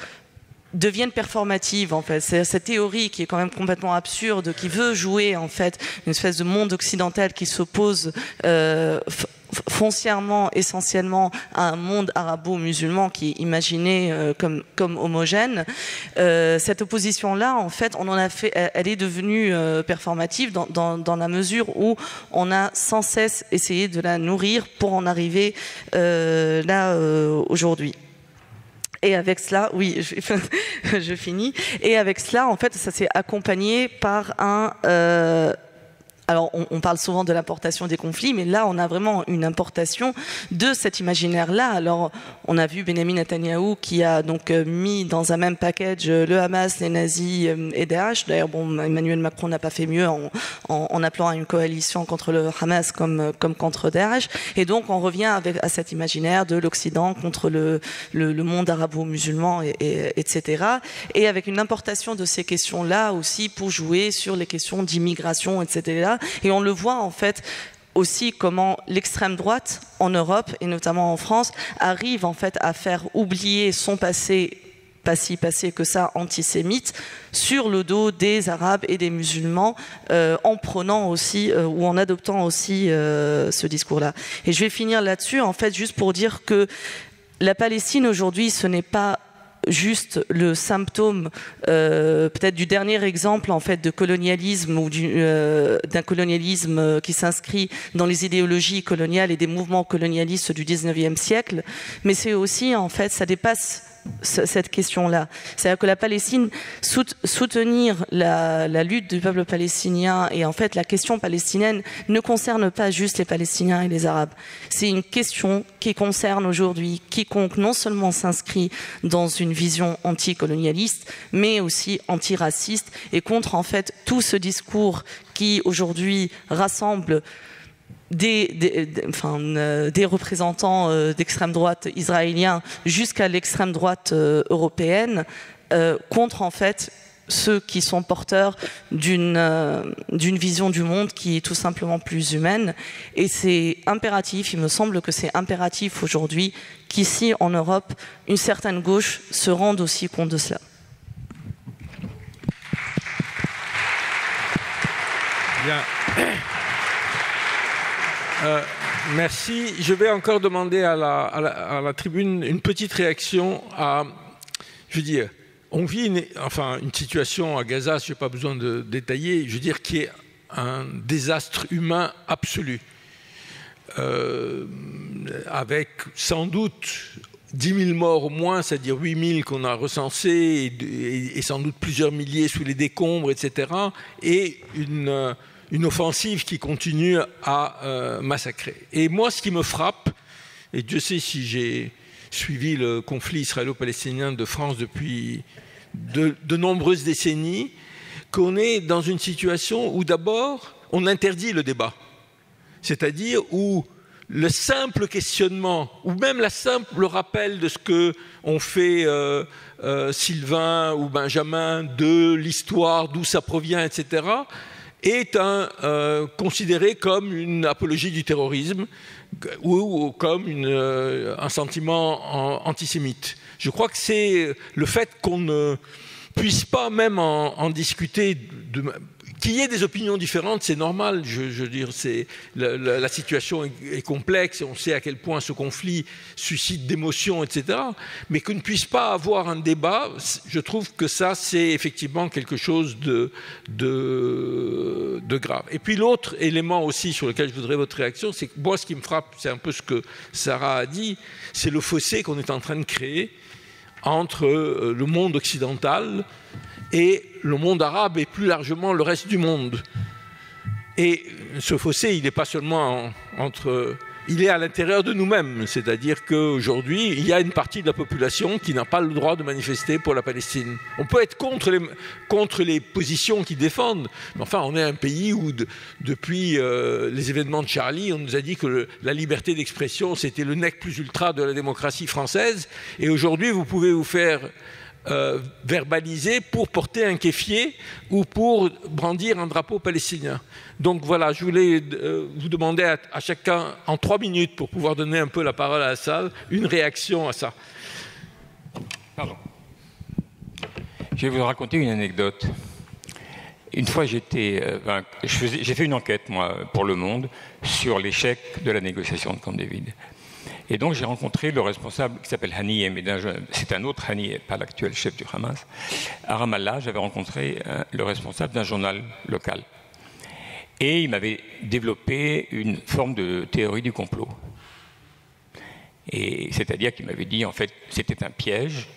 deviennent performatives en fait. C'est cette théorie qui est quand même complètement absurde, qui veut jouer en fait une espèce de monde occidental qui s'oppose foncièrement, essentiellement à un monde arabo-musulman qui est imaginé comme homogène. Cette opposition-là, en fait, elle est devenue performative dans la mesure où on a sans cesse essayé de la nourrir pour en arriver là aujourd'hui. Et avec cela, oui, je finis. Et avec cela, en fait, ça s'est accompagné par alors, on parle souvent de l'importation des conflits, mais là, on a vraiment une importation de cet imaginaire-là. Alors, on a vu Benjamin Netanyahou qui a donc mis dans un même package le Hamas, les nazis et Daesh. D'ailleurs, Emmanuel Macron n'a pas fait mieux en appelant à une coalition contre le Hamas comme contre Daesh. Et donc, on revient à cet imaginaire de l'Occident contre le monde arabo-musulman, etc. Et avec une importation de ces questions-là aussi pour jouer sur les questions d'immigration, etc. Et on le voit en fait aussi comment l'extrême droite en Europe et notamment en France arrive en fait à faire oublier son passé, pas si passé que ça, antisémite, sur le dos des Arabes et des musulmans, en prenant aussi ou en adoptant aussi ce discours-là. Et je vais finir là-dessus en fait juste pour dire que la Palestine aujourd'hui, ce n'est pas juste le symptôme peut-être du dernier exemple en fait de colonialisme ou d'un colonialisme qui s'inscrit dans les idéologies coloniales et des mouvements colonialistes du 19e siècle, mais c'est aussi en fait, ça dépasse cette question-là. C'est-à-dire que la Palestine, soutenir la lutte du peuple palestinien et en fait la question palestinienne ne concerne pas juste les Palestiniens et les Arabes. C'est une question qui concerne aujourd'hui quiconque non seulement s'inscrit dans une vision anticolonialiste, mais aussi antiraciste et contre en fait tout ce discours qui aujourd'hui rassemble des représentants d'extrême droite israéliens jusqu'à l'extrême droite européenne contre en fait ceux qui sont porteurs d'une vision du monde qui est tout simplement plus humaine. Et c'est impératif, il me semble que c'est impératif aujourd'hui qu'ici, en Europe, une certaine gauche se rende aussi compte de cela. Bien. Merci. Je vais encore demander à la tribune une petite réaction à... Je veux dire, on vit une situation à Gaza, je n'ai pas besoin de détailler, je veux dire, qui est un désastre humain absolu. Avec sans doute 10 000 morts au moins, c'est-à-dire 8 000 qu'on a recensés, et sans doute plusieurs milliers sous les décombres, etc. Et une offensive qui continue à massacrer. Et moi, ce qui me frappe, et Dieu sait si j'ai suivi le conflit israélo-palestinien de France depuis de nombreuses décennies, qu'on est dans une situation où d'abord, on interdit le débat. C'est-à-dire où le simple questionnement, ou même le simple rappel de ce qu'ont fait Sylvain ou Benjamin de l'histoire, d'où ça provient, etc., est considéré comme une apologie du terrorisme ou comme un sentiment antisémite. Je crois que c'est le fait qu'on ne puisse pas même en discuter, qu'il y ait des opinions différentes, c'est normal. Je veux dire, la situation est complexe et on sait à quel point ce conflit suscite d'émotions, etc. Mais qu'on ne puisse pas avoir un débat, je trouve que ça, c'est effectivement quelque chose de grave. Et puis l'autre élément aussi sur lequel je voudrais votre réaction, c'est que moi, ce qui me frappe, c'est un peu ce que Sarah a dit, c'est le fossé qu'on est en train de créer entre le monde occidental et le monde arabe et plus largement le reste du monde. Et ce fossé, il n'est pas seulement il est à l'intérieur de nous-mêmes, c'est-à-dire qu'aujourd'hui, il y a une partie de la population qui n'a pas le droit de manifester pour la Palestine. On peut être contre les positions qu'ils défendent, mais enfin, on est un pays où, depuis les événements de Charlie, on nous a dit que la liberté d'expression, c'était le nec plus ultra de la démocratie française, et aujourd'hui, vous pouvez vous faire verbaliser pour porter un kéfier ou pour brandir un drapeau palestinien. Donc voilà, je voulais vous demander à chacun, en 3 minutes, pour pouvoir donner un peu la parole à la salle, une réaction à ça. Pardon. Je vais vous raconter une anecdote. Une fois, j'ai fait une enquête, moi, pour Le Monde, sur l'échec de la négociation de Camp David. Et donc, j'ai rencontré le responsable qui s'appelle Haniyeh, mais c'est un autre Haniyeh, pas l'actuel chef du Hamas. À Ramallah, j'avais rencontré le responsable d'un journal local. Et il m'avait développé une forme de théorie du complot. Et c'est-à-dire qu'il m'avait dit, en fait, c'était un piège.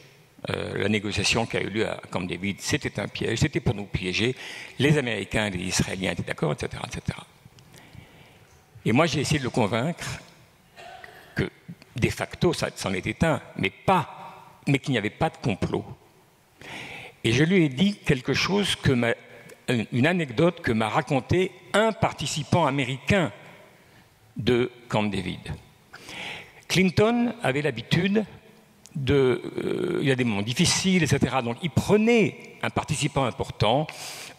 La négociation qui a eu lieu à Camp David, c'était un piège, c'était pour nous piéger. Les Américains et les Israéliens étaient d'accord, etc., etc. Et moi, j'ai essayé de le convaincre que, de facto, ça c'en était un, mais qu'il n'y avait pas de complot. Et je lui ai dit quelque chose, une anecdote que m'a raconté un participant américain de Camp David. Clinton avait l'habitude il y a des moments difficiles, etc. Donc il prenait un participant important,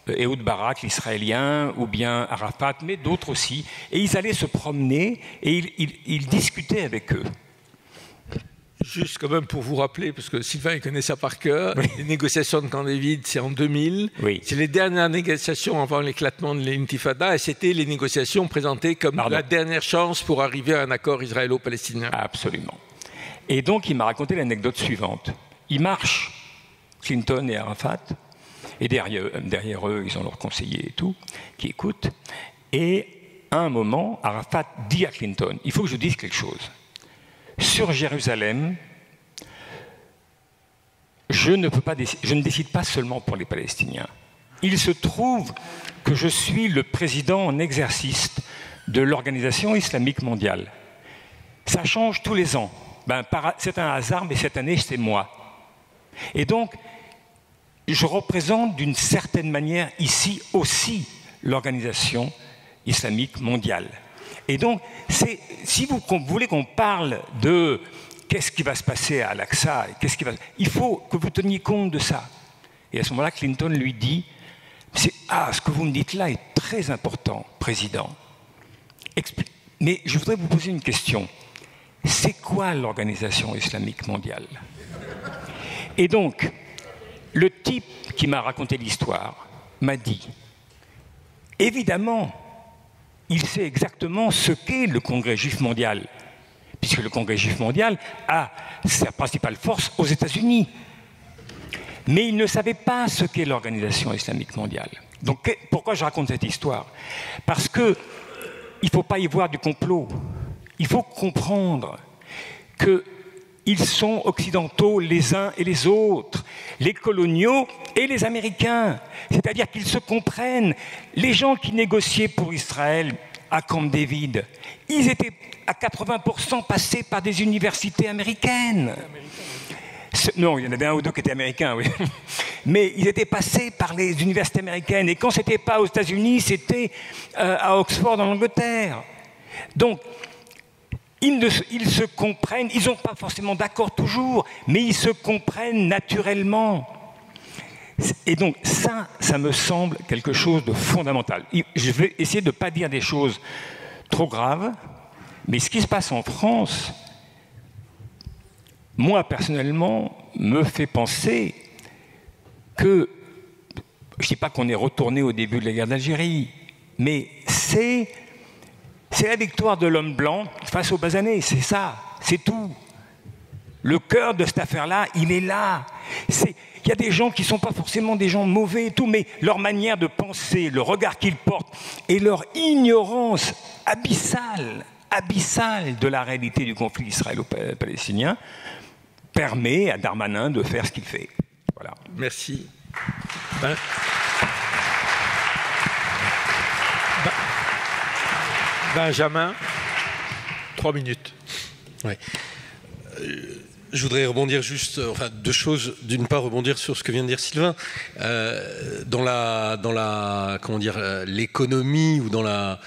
Ehud Barak, l'Israélien, ou bien Arafat, mais d'autres aussi, et ils allaient se promener et ils discutaient avec eux. Juste quand même pour vous rappeler, parce que Sylvain il connaît ça par cœur, oui. Les négociations de Camp David, c'est en 2000. Oui. C'est les dernières négociations avant l'éclatement de l'intifada, et c'était les négociations présentées comme la dernière chance pour arriver à un accord israélo-palestinien. Absolument. Et donc il m'a raconté l'anecdote suivante. Ils marchent, Clinton et Arafat, et derrière eux, ils ont leurs conseillers et tout, qui écoutent. Et à un moment, Arafat dit à Clinton, il faut que je dise quelque chose. Sur Jérusalem, je ne décide pas seulement pour les Palestiniens. Il se trouve que je suis le président en exercice de l'Organisation islamique mondiale. Ça change tous les ans. C'est un hasard, mais cette année, c'est moi. Et donc, je représente d'une certaine manière ici aussi l'Organisation islamique mondiale. Et donc, si vous voulez qu'on parle de qu'est-ce qui va se passer à Al-Aqsa, il faut que vous teniez compte de ça. Et à ce moment-là, Clinton lui dit « Ah, ce que vous me dites là est très important, Président. Mais je voudrais vous poser une question. C'est quoi l'Organisation islamique mondiale ?» Et donc, le type qui m'a raconté l'histoire m'a dit « Évidemment, il sait exactement ce qu'est le Congrès juif mondial, puisque le Congrès juif mondial a sa principale force aux États-Unis. Mais il ne savait pas ce qu'est l'Organisation islamique mondiale. Donc pourquoi je raconte cette histoire? Parce qu'il ne faut pas y voir du complot. Il faut comprendre qu'ils sont occidentaux les uns et les autres, les coloniaux et les Américains. C'est-à-dire qu'ils se comprennent. Les gens qui négociaient pour Israël à Camp David, ils étaient à 80% passés par des universités américaines. Non, il y en avait un ou deux qui étaient américains, oui. Mais ils étaient passés par les universités américaines. Et quand ce n'était pas aux États-Unis, c'était à Oxford, en Angleterre. Donc, ils se comprennent. Ils ne sont pas forcément d'accord toujours, mais ils se comprennent naturellement. Et donc, ça me semble quelque chose de fondamental. Je vais essayer de ne pas dire des choses trop graves, mais ce qui se passe en France, moi, personnellement, me fait penser que, je ne dis pas qu'on est retourné au début de la guerre d'Algérie, mais c'est la victoire de l'homme blanc face aux basanés, c'est ça, c'est tout. Le cœur de cette affaire-là, il est là. Il y a des gens qui ne sont pas forcément des gens mauvais et tout, mais leur manière de penser, le regard qu'ils portent et leur ignorance abyssale de la réalité du conflit israélo-palestinien permet à Darmanin de faire ce qu'il fait. Voilà. Merci. Benjamin, 3 minutes. Ouais. Je voudrais rebondir juste, enfin, deux choses. D'une part, rebondir sur ce que vient de dire Sylvain. Dans la comment dire, l'économie ou dans la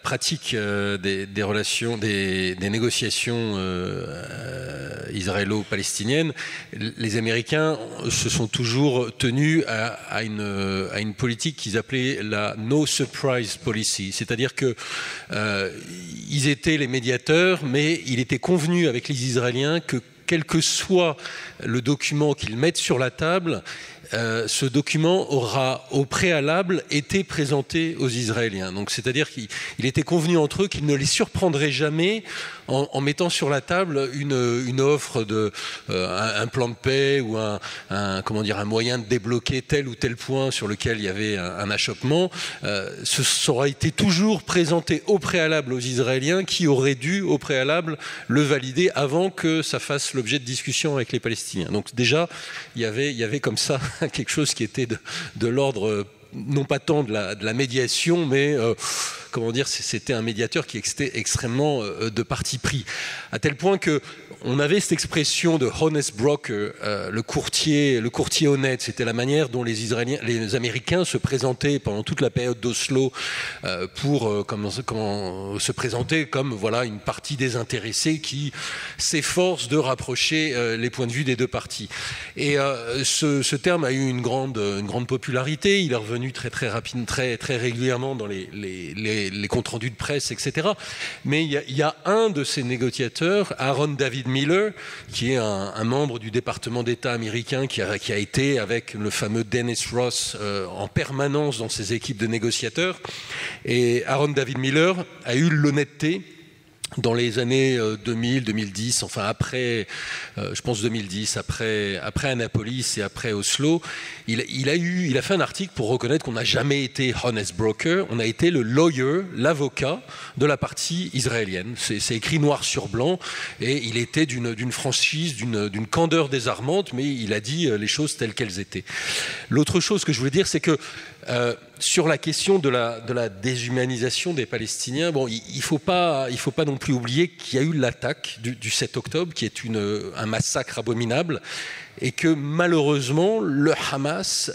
pratique des relations, des négociations israélo-palestiniennes, les Américains se sont toujours tenus à une politique qu'ils appelaient la no surprise policy, c'est-à-dire que ils étaient les médiateurs, mais il était convenu avec les Israéliens que quel que soit le document qu'ils mettent sur la table, ce document aura au préalable été présenté aux Israéliens. Donc, c'est-à-dire qu'il était convenu entre eux qu'ils ne les surprendraient jamais en mettant sur la table une offre de un plan de paix ou un moyen de débloquer tel ou tel point sur lequel il y avait un achoppement. Ça aura été toujours présenté au préalable aux Israéliens qui auraient dû au préalable le valider avant que ça fasse l'objet de discussions avec les Palestiniens. Donc déjà, il y avait comme ça quelque chose qui était de l'ordre, non pas tant de la médiation, mais comment dire, c'était un médiateur qui était extrêmement de parti pris. À tel point que on avait cette expression de honest broker, le courtier honnête. C'était la manière dont les Américains se présentaient pendant toute la période d'Oslo pour se présenter comme voilà une partie désintéressée qui s'efforce de rapprocher les points de vue des deux parties. Et ce terme a eu une grande popularité. Il est revenu très rapidement, très régulièrement dans les comptes rendus de presse, etc. Mais il y a un de ces négociateurs, Aaron David Miller, qui est un membre du département d'État américain qui a été avec le fameux Dennis Ross en permanence dans ses équipes de négociateurs. Et Aaron David Miller a eu l'honnêteté dans les années 2000, 2010, enfin après, je pense 2010, après Annapolis et après Oslo, il a fait un article pour reconnaître qu'on n'a jamais été honest broker, on a été le lawyer, l'avocat de la partie israélienne. C'est écrit noir sur blanc et il était d'une franchise, d'une candeur désarmante, mais il a dit les choses telles qu'elles étaient. L'autre chose que je voulais dire, c'est que sur la question de la déshumanisation des Palestiniens, bon, il faut pas non plus oublier qu'il y a eu l'attaque du 7 octobre, qui est un massacre abominable, et que malheureusement le Hamas,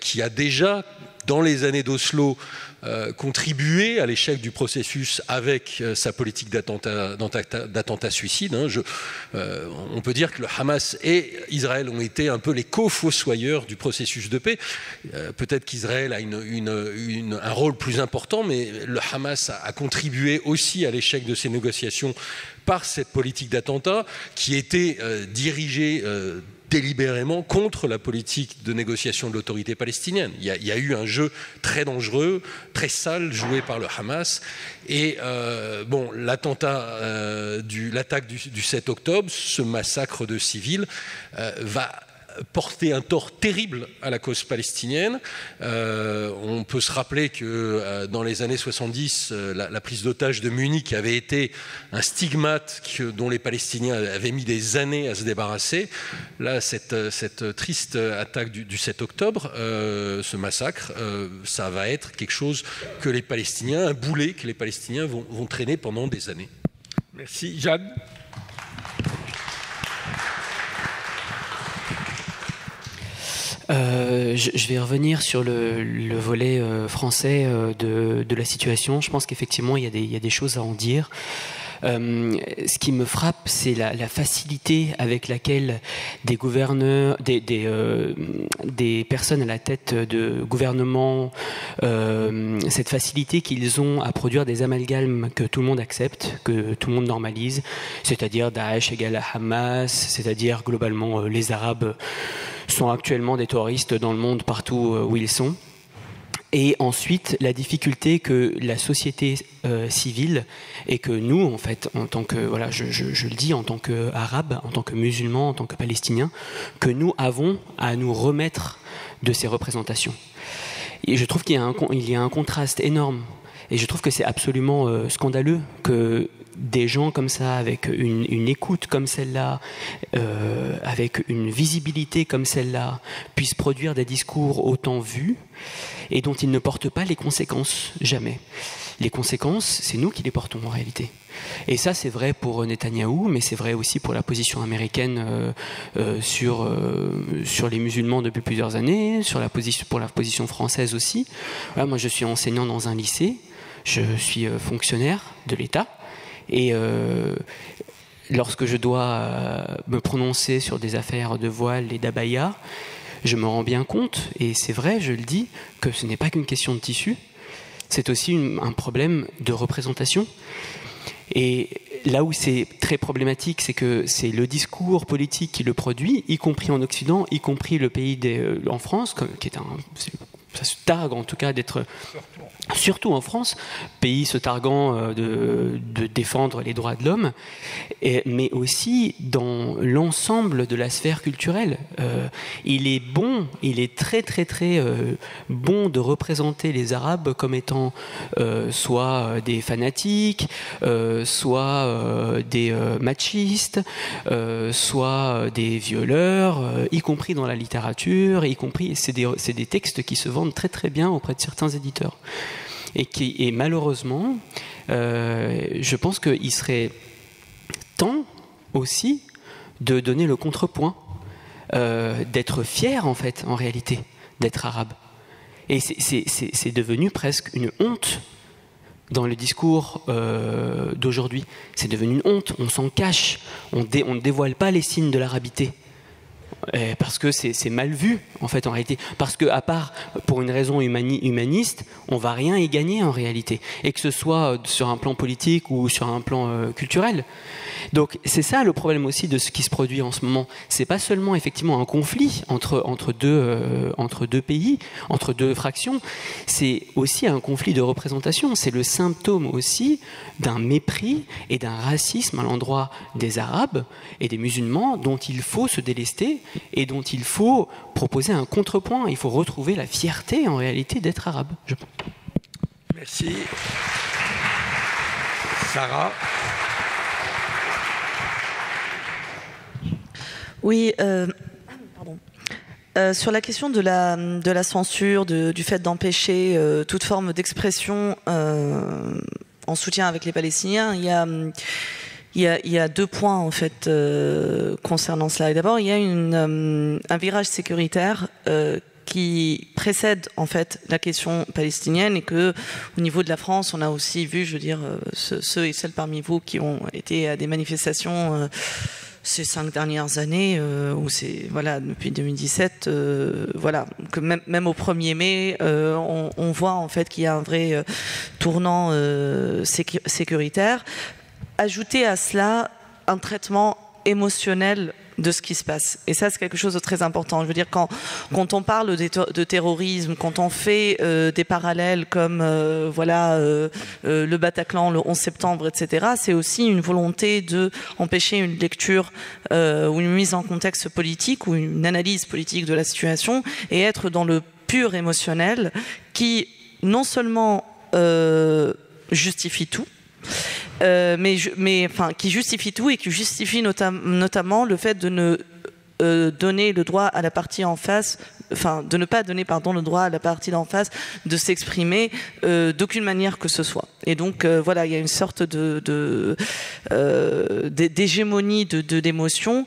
qui a déjà dans les années d'Oslo, contribué à l'échec du processus avec sa politique d'attentat-suicide. On peut dire que le Hamas et Israël ont été un peu les co-fossoyeurs du processus de paix. Peut-être qu'Israël a un rôle plus important, mais le Hamas a contribué aussi à l'échec de ces négociations par cette politique d'attentat qui était dirigée délibérément contre la politique de négociation de l'autorité palestinienne. Il y a eu un jeu très dangereux, très sale, joué par le Hamas. Et l'attaque du 7 octobre, ce massacre de civils, va porter un tort terrible à la cause palestinienne. On peut se rappeler que dans les années 70, la prise d'otage de Munich avait été un stigmate dont les Palestiniens avaient mis des années à se débarrasser. Là, cette triste attaque du 7 octobre, ce massacre, ça va être quelque chose que les Palestiniens, un boulet que les Palestiniens vont traîner pendant des années. Merci. Jade. Je vais revenir sur le volet français de la situation. Je pense qu'effectivement, il y a des choses à en dire. Ce qui me frappe, c'est la facilité avec laquelle des gouverneurs, des personnes à la tête de gouvernement, cette facilité qu'ils ont à produire des amalgames que tout le monde accepte, que tout le monde normalise, c'est-à-dire Daesh égale à Hamas, c'est-à-dire globalement les Arabes sont actuellement des terroristes dans le monde partout où ils sont. Et ensuite, la difficulté que la société civile et que nous, en fait, en tant que, voilà, je le dis, en tant qu'Arabes, en tant que musulmans, en tant que Palestiniens, que nous avons à nous remettre de ces représentations. Et je trouve qu'il y a un contraste énorme. Et je trouve que c'est absolument scandaleux que des gens comme ça, avec une écoute comme celle-là, avec une visibilité comme celle-là, puissent produire des discours autant vus et dont ils ne portent pas les conséquences, jamais. Les conséquences, c'est nous qui les portons en réalité. Et ça, c'est vrai pour Netanyahou, mais c'est vrai aussi pour la position américaine sur les musulmans depuis plusieurs années, pour la position française aussi. Voilà, moi, je suis enseignant dans un lycée, je suis fonctionnaire de l'État, et lorsque je dois me prononcer sur des affaires de voile et d'abaya, je me rends bien compte, et c'est vrai, je le dis, que ce n'est pas qu'une question de tissu, c'est aussi un problème de représentation. Et là où c'est très problématique, c'est que c'est le discours politique qui le produit, y compris en Occident, y compris le pays en France, qui est ça se targue en tout cas d'être, surtout en France, pays se targuant de défendre les droits de l'homme, mais aussi dans l'ensemble de la sphère culturelle. Il est très très très bon de représenter les Arabes comme étant soit des fanatiques, soit des machistes, soit des violeurs, y compris dans la littérature, y compris, c'est des textes qui se vendent très très bien auprès de certains éditeurs. Et malheureusement, je pense qu'il serait temps aussi de donner le contrepoint, d'être fier en fait, en réalité, d'être arabe. Et c'est devenu presque une honte dans le discours d'aujourd'hui. C'est devenu une honte, on s'en cache, on ne dévoile pas les signes de l'arabité. Parce que c'est mal vu en fait en réalité, parce que à part pour une raison humaniste, on va rien y gagner en réalité, et que ce soit sur un plan politique ou sur un plan culturel. Donc c'est ça le problème aussi de ce qui se produit en ce moment. C'est pas seulement effectivement un conflit entre deux pays, entre deux fractions, c'est aussi un conflit de représentation. C'est le symptôme aussi d'un mépris et d'un racisme à l'endroit des Arabes et des musulmans dont il faut se délester et dont il faut proposer un contrepoint. Il faut retrouver la fierté en réalité d'être arabe, je pense. Merci. Sarah. Oui, pardon. Sur la question de la censure, du fait d'empêcher toute forme d'expression en soutien avec les Palestiniens, il y a deux points en fait concernant cela. D'abord, il y a un virage sécuritaire qui précède en fait la question palestinienne, et que au niveau de la France, on a aussi vu, je veux dire, ceux et celles parmi vous qui ont été à des manifestations ces 5 dernières années, ou voilà, depuis 2017, voilà, que même au 1er mai, on voit en fait qu'il y a un vrai tournant sécuritaire. Ajouter à cela un traitement émotionnel de ce qui se passe. Et ça, c'est quelque chose de très important. Je veux dire, quand on parle de terrorisme, quand on fait des parallèles comme le Bataclan, le 11 septembre, etc., c'est aussi une volonté d'empêcher une lecture ou une mise en contexte politique ou une analyse politique de la situation, et être dans le pur émotionnel qui, non seulement justifie tout, qui justifie tout, et qui justifie notamment le fait de ne donner le droit à la partie en face, de ne pas donner, le droit à la partie d'en face de s'exprimer d'aucune manière que ce soit. Et donc voilà, il y a une sorte d'hégémonie d'émotions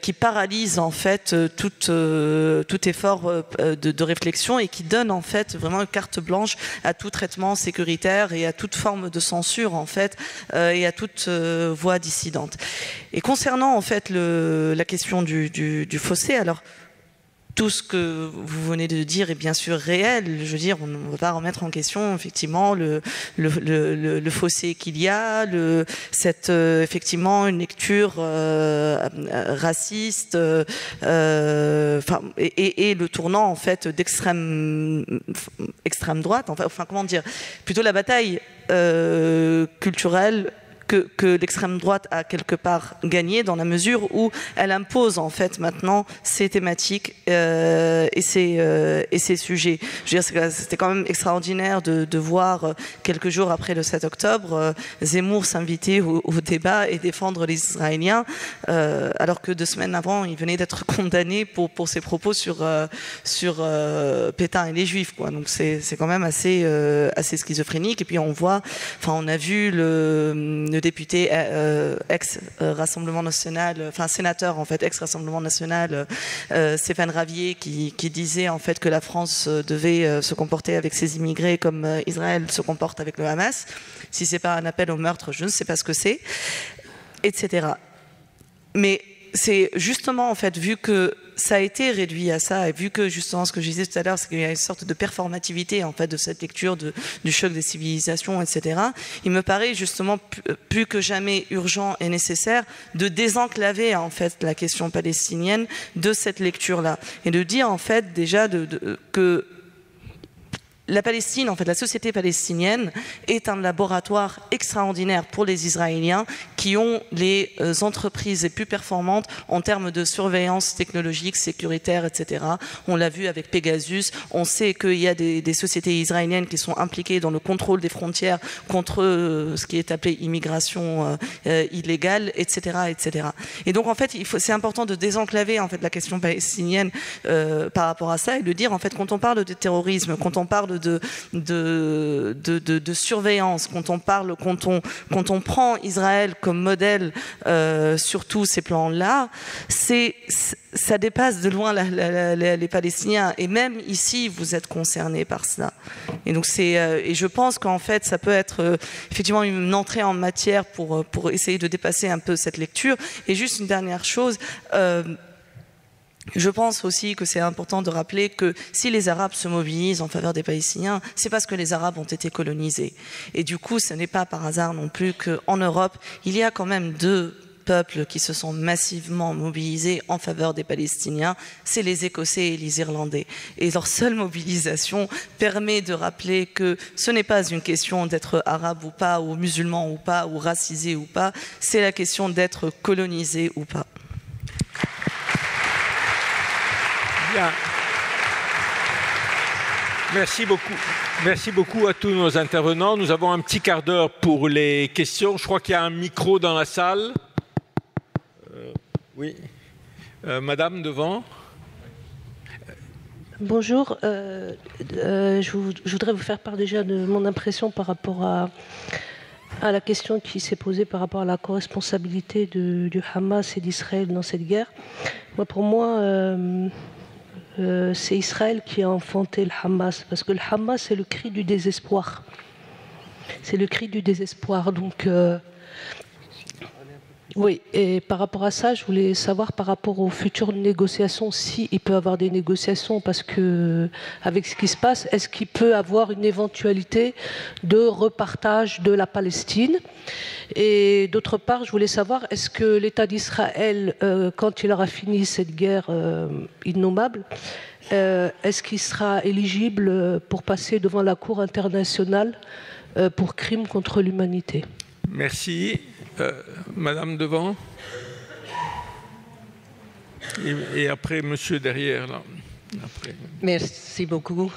qui paralyse en fait tout effort de réflexion, et qui donne en fait vraiment une carte blanche à tout traitement sécuritaire et à toute forme de censure en fait, et à toute voix dissidente. Et concernant en fait la question du fossé, alors tout ce que vous venez de dire est bien sûr réel. Je veux dire, on ne va pas remettre en question effectivement le fossé qu'il y a, effectivement une lecture raciste, et le tournant en fait d'extrême droite. Enfin, comment dire, plutôt la bataille culturelle que l'extrême droite a quelque part gagné, dans la mesure où elle impose en fait maintenant ses thématiques et ses sujets. Je veux dire, c'était quand même extraordinaire de voir quelques jours après le 7 octobre Zemmour s'inviter au débat et défendre les Israéliens, alors que 2 semaines avant il venait d'être condamné pour ses propos sur Pétain et les Juifs, quoi. Donc c'est quand même assez schizophrénique. Et puis on a vu le député ex-Rassemblement National, sénateur en fait, ex-Rassemblement National, Stéphane Ravier, qui disait en fait que la France devait se comporter avec ses immigrés comme Israël se comporte avec le Hamas. Si c'est pas un appel au meurtre, je ne sais pas ce que c'est, etc. Mais c'est justement en fait, vu que ça a été réduit à ça, et vu que justement ce que je disais tout à l'heure, c'est qu'il y a une sorte de performativité en fait de cette lecture du choc des civilisations, etc. Il me paraît justement plus que jamais urgent et nécessaire de désenclaver en fait la question palestinienne de cette lecture-là, et de dire en fait déjà que la Palestine, en fait, la société palestinienne est un laboratoire extraordinaire pour les Israéliens, qui ont les entreprises les plus performantes en termes de surveillance technologique, sécuritaire, etc. On l'a vu avec Pegasus. On sait qu'il y a des sociétés israéliennes qui sont impliquées dans le contrôle des frontières contre ce qui est appelé immigration illégale, etc., etc. Et donc, en fait, c'est important de désenclaver en fait la question palestinienne par rapport à ça, et de dire en fait, quand on parle de terrorisme, quand on parle de surveillance, quand on prend Israël comme modèle sur tous ces plans-là, ça dépasse de loin les Palestiniens, et même ici vous êtes concernés par cela. Et donc et je pense qu'en fait ça peut être effectivement une entrée en matière pour essayer de dépasser un peu cette lecture. Et juste une dernière chose. Je pense aussi que c'est important de rappeler que si les Arabes se mobilisent en faveur des Palestiniens, c'est parce que les Arabes ont été colonisés. Et du coup, ce n'est pas par hasard non plus qu'en Europe, il y a quand même 2 peuples qui se sont massivement mobilisés en faveur des Palestiniens, c'est les Écossais et les Irlandais. Et leur seule mobilisation permet de rappeler que ce n'est pas une question d'être arabe ou pas, ou musulman ou pas, ou racisé ou pas, c'est la question d'être colonisé ou pas. Bien. Merci beaucoup. Merci beaucoup à tous nos intervenants. Nous avons un petit quart d'heure pour les questions. Je crois qu'il y a un micro dans la salle. Oui. Madame, devant. Bonjour. Je voudrais vous faire part déjà de mon impression par rapport à la question qui s'est posée par rapport à la co-responsabilité du Hamas et d'Israël dans cette guerre. Pour moi, c'est Israël qui a enfanté le Hamas, parce que le Hamas, c'est le cri du désespoir. C'est le cri du désespoir. Donc, oui, et par rapport à ça, je voulais savoir par rapport aux futures négociations, s'il peut y avoir des négociations, parce que avec ce qui se passe, est-ce qu'il peut y avoir une éventualité de repartage de la Palestine? Et d'autre part, je voulais savoir, est-ce que l'État d'Israël, quand il aura fini cette guerre innommable, est-ce qu'il sera éligible pour passer devant la Cour internationale pour crimes contre l'humanité? Merci. Madame devant. Et après, monsieur derrière. Là. Après. Merci beaucoup.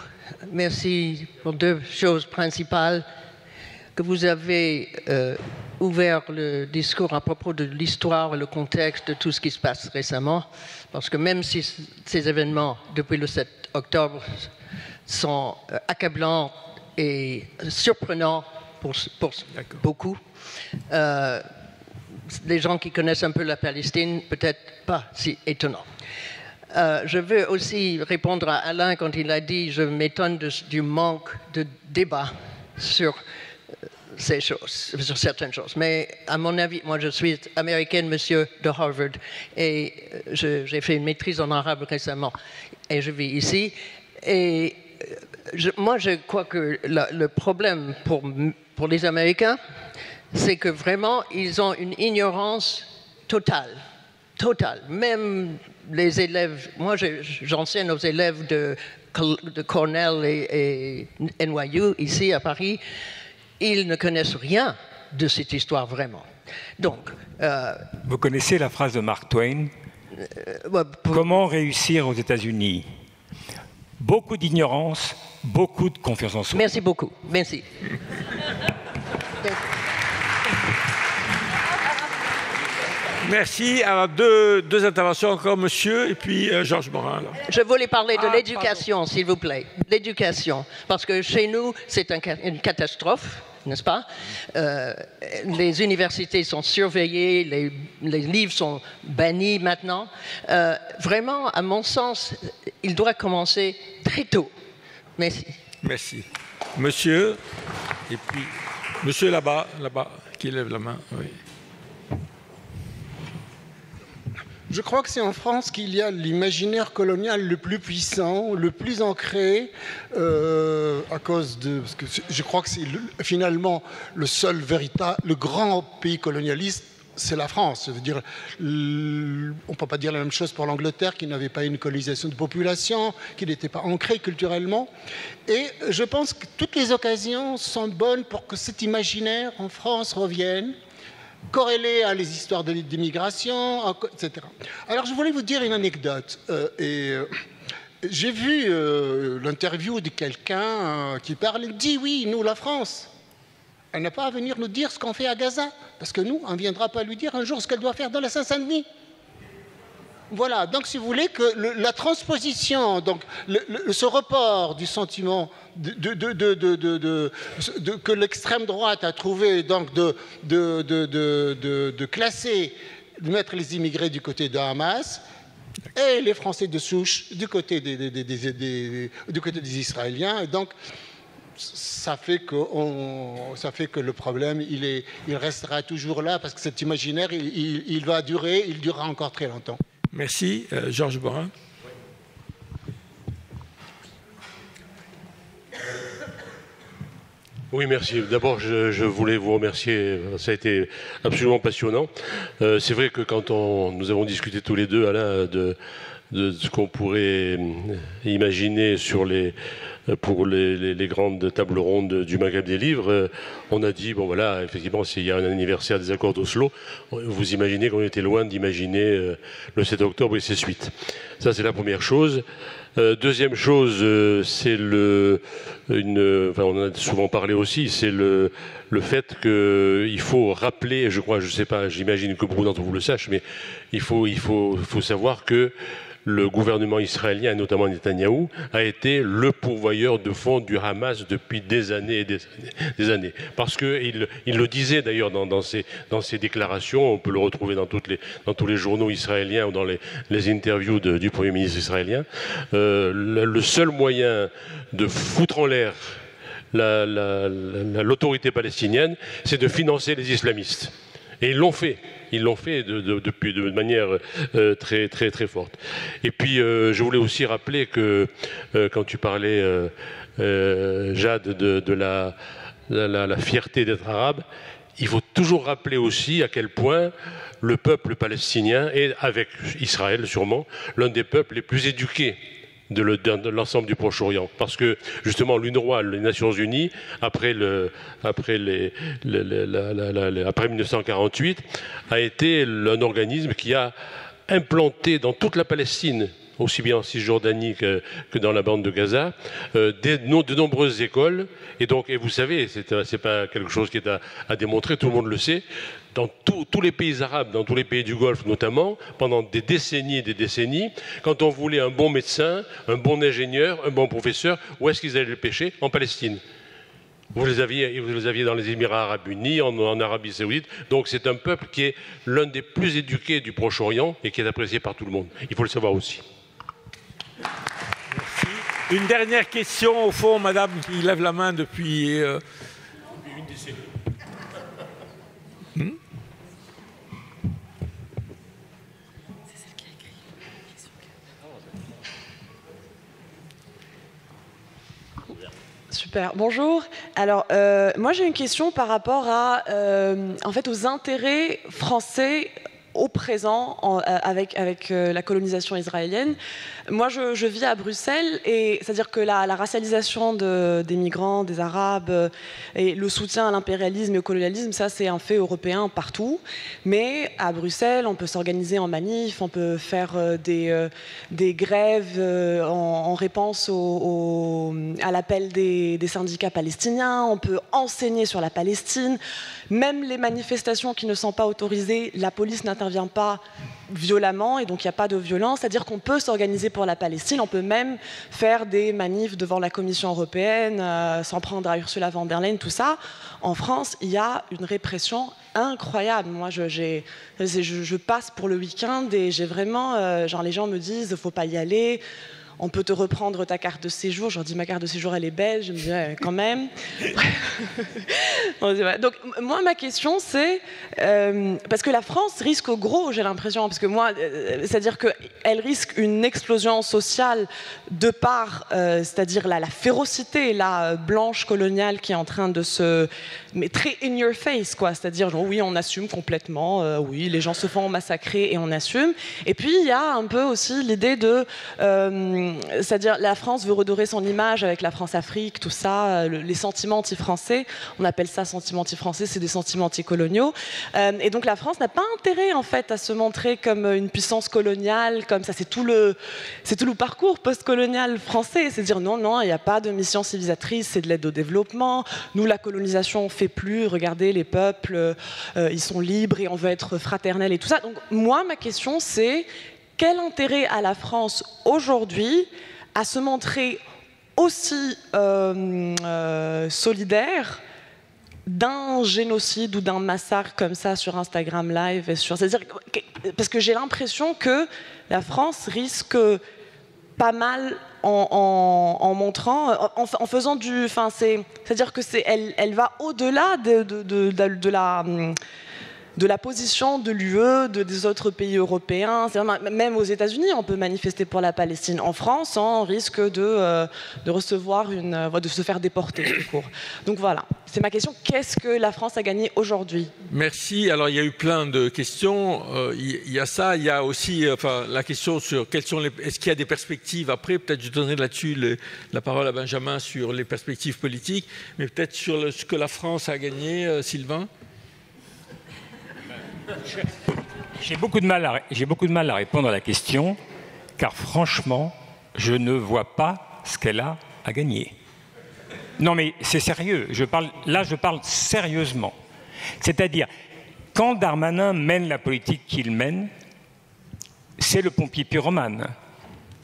Merci pour deux choses principales. Que vous avez ouvert le discours à propos de l'histoire et le contexte de tout ce qui se passe récemment. Parce que même si ces événements, depuis le 7 octobre, sont accablants et surprenants pour beaucoup, les gens qui connaissent un peu la Palestine, peut-être pas si étonnant. Je veux aussi répondre à Alain quand il a dit « je m'étonne du manque de débat sur ces choses, sur certaines choses ». Mais à mon avis, moi je suis américaine, monsieur de Harvard, et j'ai fait une maîtrise en arabe récemment, et je vis ici. Et moi je crois que le problème pour les Américains, c'est que vraiment, ils ont une ignorance totale. Totale. Même les élèves, moi j'enseigne aux élèves de Cornell et NYU, ici à Paris, ils ne connaissent rien de cette histoire vraiment. Donc, vous connaissez la phrase de Mark Twain? Comment réussir aux États-Unis? Beaucoup d'ignorance, beaucoup de confiance en soi. Merci beaucoup. Merci. Merci. Alors, deux interventions encore, monsieur, et puis Georges Morin. Là. Je voulais parler de l'éducation, s'il vous plaît. L'éducation. Parce que chez nous, c'est une catastrophe, n'est-ce pas? Les universités sont surveillées, les livres sont bannis maintenant. Vraiment, à mon sens, il doit commencer très tôt. Merci. Merci. Monsieur, et puis monsieur là-bas, qui lève la main. Oui. Je crois que c'est en France qu'il y a l'imaginaire colonial le plus puissant, le plus ancré, à cause de... Parce que je crois que c'est finalement le seul véritable, le grand pays colonialiste, c'est la France. Je veux dire, on ne peut pas dire la même chose pour l'Angleterre, qui n'avait pas une colonisation de population, qui n'était pas ancrée culturellement. Et je pense que toutes les occasions sont bonnes pour que cet imaginaire en France revienne, corrélé à les histoires d'immigration, etc. Alors, je voulais vous dire une anecdote. J'ai vu l'interview de quelqu'un qui parle, il dit, oui, nous, la France, elle n'a pas à venir nous dire ce qu'on fait à Gaza, parce que nous, on ne viendra pas lui dire un jour ce qu'elle doit faire dans la Seine-Saint-Denis. Voilà, donc si vous voulez que la transposition, donc ce report du sentiment que l'extrême droite a trouvé, donc de classer, de mettre les immigrés du côté de Hamas et les Français de souche du côté des Israéliens. Et donc, ça fait que le problème, il restera toujours là, parce que cet imaginaire, il va durer, il durera encore très longtemps. Merci. Georges Morin. Oui, merci. D'abord, je voulais vous remercier. Ça a été absolument passionnant. C'est vrai que quand nous avons discuté tous les deux, Alain, de ce qu'on pourrait imaginer pour les grandes tables rondes du Maghreb des livres, on a dit, bon voilà, effectivement, s'il y a un anniversaire des accords d'Oslo, vous imaginez qu'on était loin d'imaginer le 7 octobre et ses suites. Ça, c'est la première chose. Deuxième chose, c'est on en a souvent parlé aussi, c'est le fait qu'il faut rappeler, je sais pas, j'imagine que beaucoup d'entre vous le sachent, mais il faut savoir que le gouvernement israélien, et notamment Netanyahou, a été le pourvoyeur de fonds du Hamas depuis des années et des années. Parce qu'il le disait d'ailleurs dans ses déclarations, on peut le retrouver dans tous les journaux israéliens ou dans les interviews du Premier ministre israélien, le seul moyen de foutre en l'air l'autorité palestinienne, c'est de financer les islamistes. Et ils l'ont fait. Ils l'ont fait depuis de manière très, très, très forte. Et puis, je voulais aussi rappeler que quand tu parlais, Jade, de la fierté d'être arabe, il faut toujours rappeler aussi à quel point le peuple palestinien est, avec Israël sûrement, l'un des peuples les plus éduqués de l'ensemble du Proche-Orient. Parce que, justement, l'UNRWA, les Nations Unies, après 1948, a été un organisme qui a implanté dans toute la Palestine, aussi bien en Cisjordanie que dans la bande de Gaza, de nombreuses écoles. Et vous savez, c'est pas quelque chose qui est à démontrer, tout le monde le sait. Dans tous les pays arabes, dans tous les pays du Golfe notamment, pendant des décennies et des décennies, quand on voulait un bon médecin, un bon ingénieur, un bon professeur, où est-ce qu'ils allaient le pêcher? En Palestine. Vous les aviez dans les Émirats arabes unis, en Arabie saoudite. Donc c'est un peuple qui est l'un des plus éduqués du Proche-Orient et qui est apprécié par tout le monde. Il faut le savoir aussi. Merci. Une dernière question, au fond, madame, qui lève la main depuis une décennie. Super, bonjour. Alors, moi j'ai une question par rapport aux intérêts français au présent avec la colonisation israélienne. Moi, je vis à Bruxelles, et c'est-à-dire que la racialisation des migrants, des Arabes, et le soutien à l'impérialisme et au colonialisme, ça c'est un fait européen partout. Mais à Bruxelles, on peut s'organiser en manif, on peut faire des grèves en réponse à l'appel des syndicats palestiniens, on peut enseigner sur la Palestine. Même les manifestations qui ne sont pas autorisées, la police n'intervient pas violemment, et donc il n'y a pas de violence. C'est-à-dire qu'on peut s'organiser pour la Palestine, on peut même faire des manifs devant la Commission européenne, s'en prendre à Ursula von der Leyen, tout ça. En France, il y a une répression incroyable. Moi, je passe pour le week-end et j'ai vraiment... les gens me disent, il ne faut pas y aller. On peut te reprendre ta carte de séjour. Je leur dis, ma carte de séjour, elle est belge. Je me dis, ouais, quand même. Donc, moi, ma question, c'est... parce que la France risque gros, j'ai l'impression. Parce que moi, c'est-à-dire qu'elle risque une explosion sociale de par, c'est-à-dire la férocité, la blanche coloniale qui est en train de se... Mais très in your face, quoi. C'est-à-dire, oui, on assume complètement. Oui, les gens se font massacrer et on assume. Et puis, il y a un peu aussi l'idée de... c'est-à-dire la France veut redorer son image avec la France-Afrique, tout ça, les sentiments anti-français, on appelle ça sentiments anti-français, c'est des sentiments anticoloniaux. Et donc la France n'a pas intérêt en fait à se montrer comme une puissance coloniale, comme ça, c'est tout le parcours post-colonial français, c'est dire non, il n'y a pas de mission civilisatrice, c'est de l'aide au développement, nous la colonisation on ne fait plus, regardez les peuples, ils sont libres et on veut être fraternels et tout ça. Donc moi ma question c'est, quel intérêt a la France aujourd'hui à se montrer aussi solidaire d'un génocide ou d'un massacre comme ça sur Instagram Live c'est-à-dire, parce que j'ai l'impression que la France risque pas mal en montrant, en faisant du... c'est-à-dire que elle va au-delà de la position de l'UE, des autres pays européens. Même aux États-Unis, on peut manifester pour la Palestine. En France, on risque de recevoir de se faire déporter, tout court. Donc voilà, c'est ma question. Qu'est-ce que la France a gagné aujourd'hui? Merci. Alors, il y a eu plein de questions. Il y a ça. Il y a aussi la question sur est-ce qu'il y a des perspectives après. Peut-être je donnerai là-dessus la parole à Benjamin sur les perspectives politiques, mais peut-être sur ce que la France a gagné, Sylvain. J'ai beaucoup de mal à répondre à la question, car franchement, je ne vois pas ce qu'elle a à gagner. Non mais c'est sérieux, je parle sérieusement. C'est-à-dire, quand Darmanin mène la politique qu'il mène, c'est le pompier pyromane.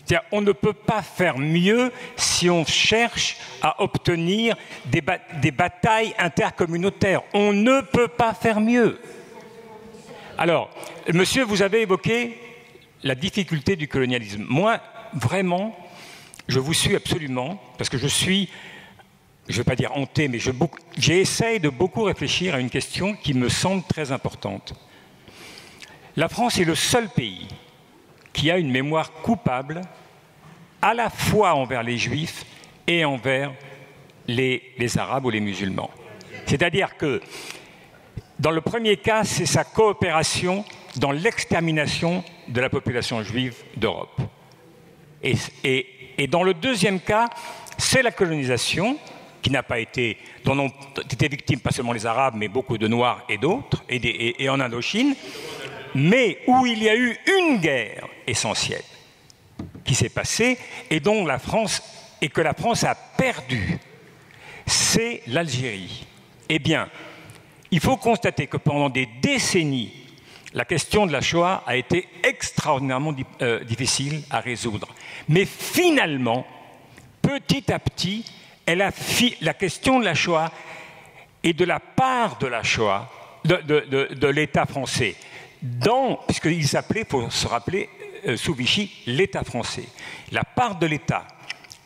C'est-à-dire, on ne peut pas faire mieux si on cherche à obtenir des batailles intercommunautaires. On ne peut pas faire mieux. Alors, monsieur, vous avez évoqué la difficulté du colonialisme. Moi, vraiment, je vous suis absolument, parce que je suis, je ne vais pas dire hanté, mais j'essaye de beaucoup réfléchir à une question qui me semble très importante. La France est le seul pays qui a une mémoire coupable à la fois envers les Juifs et envers les Arabes ou les musulmans. C'est-à-dire que, dans le premier cas, c'est sa coopération dans l'extermination de la population juive d'Europe. Et dans le deuxième cas, c'est la colonisation qui n'a pas été, dont ont été victimes pas seulement les Arabes, mais beaucoup de Noirs et d'autres, et en Indochine, mais où il y a eu une guerre essentielle qui s'est passée et que la France a perdu, c'est l'Algérie. Eh bien, il faut constater que pendant des décennies, la question de la Shoah a été extraordinairement difficile à résoudre. Mais finalement, petit à petit, la question de la Shoah et de la part de la Shoah, de l'État français, puisqu'il s'appelait, il faut se rappeler, sous Vichy, l'État français. La part de l'État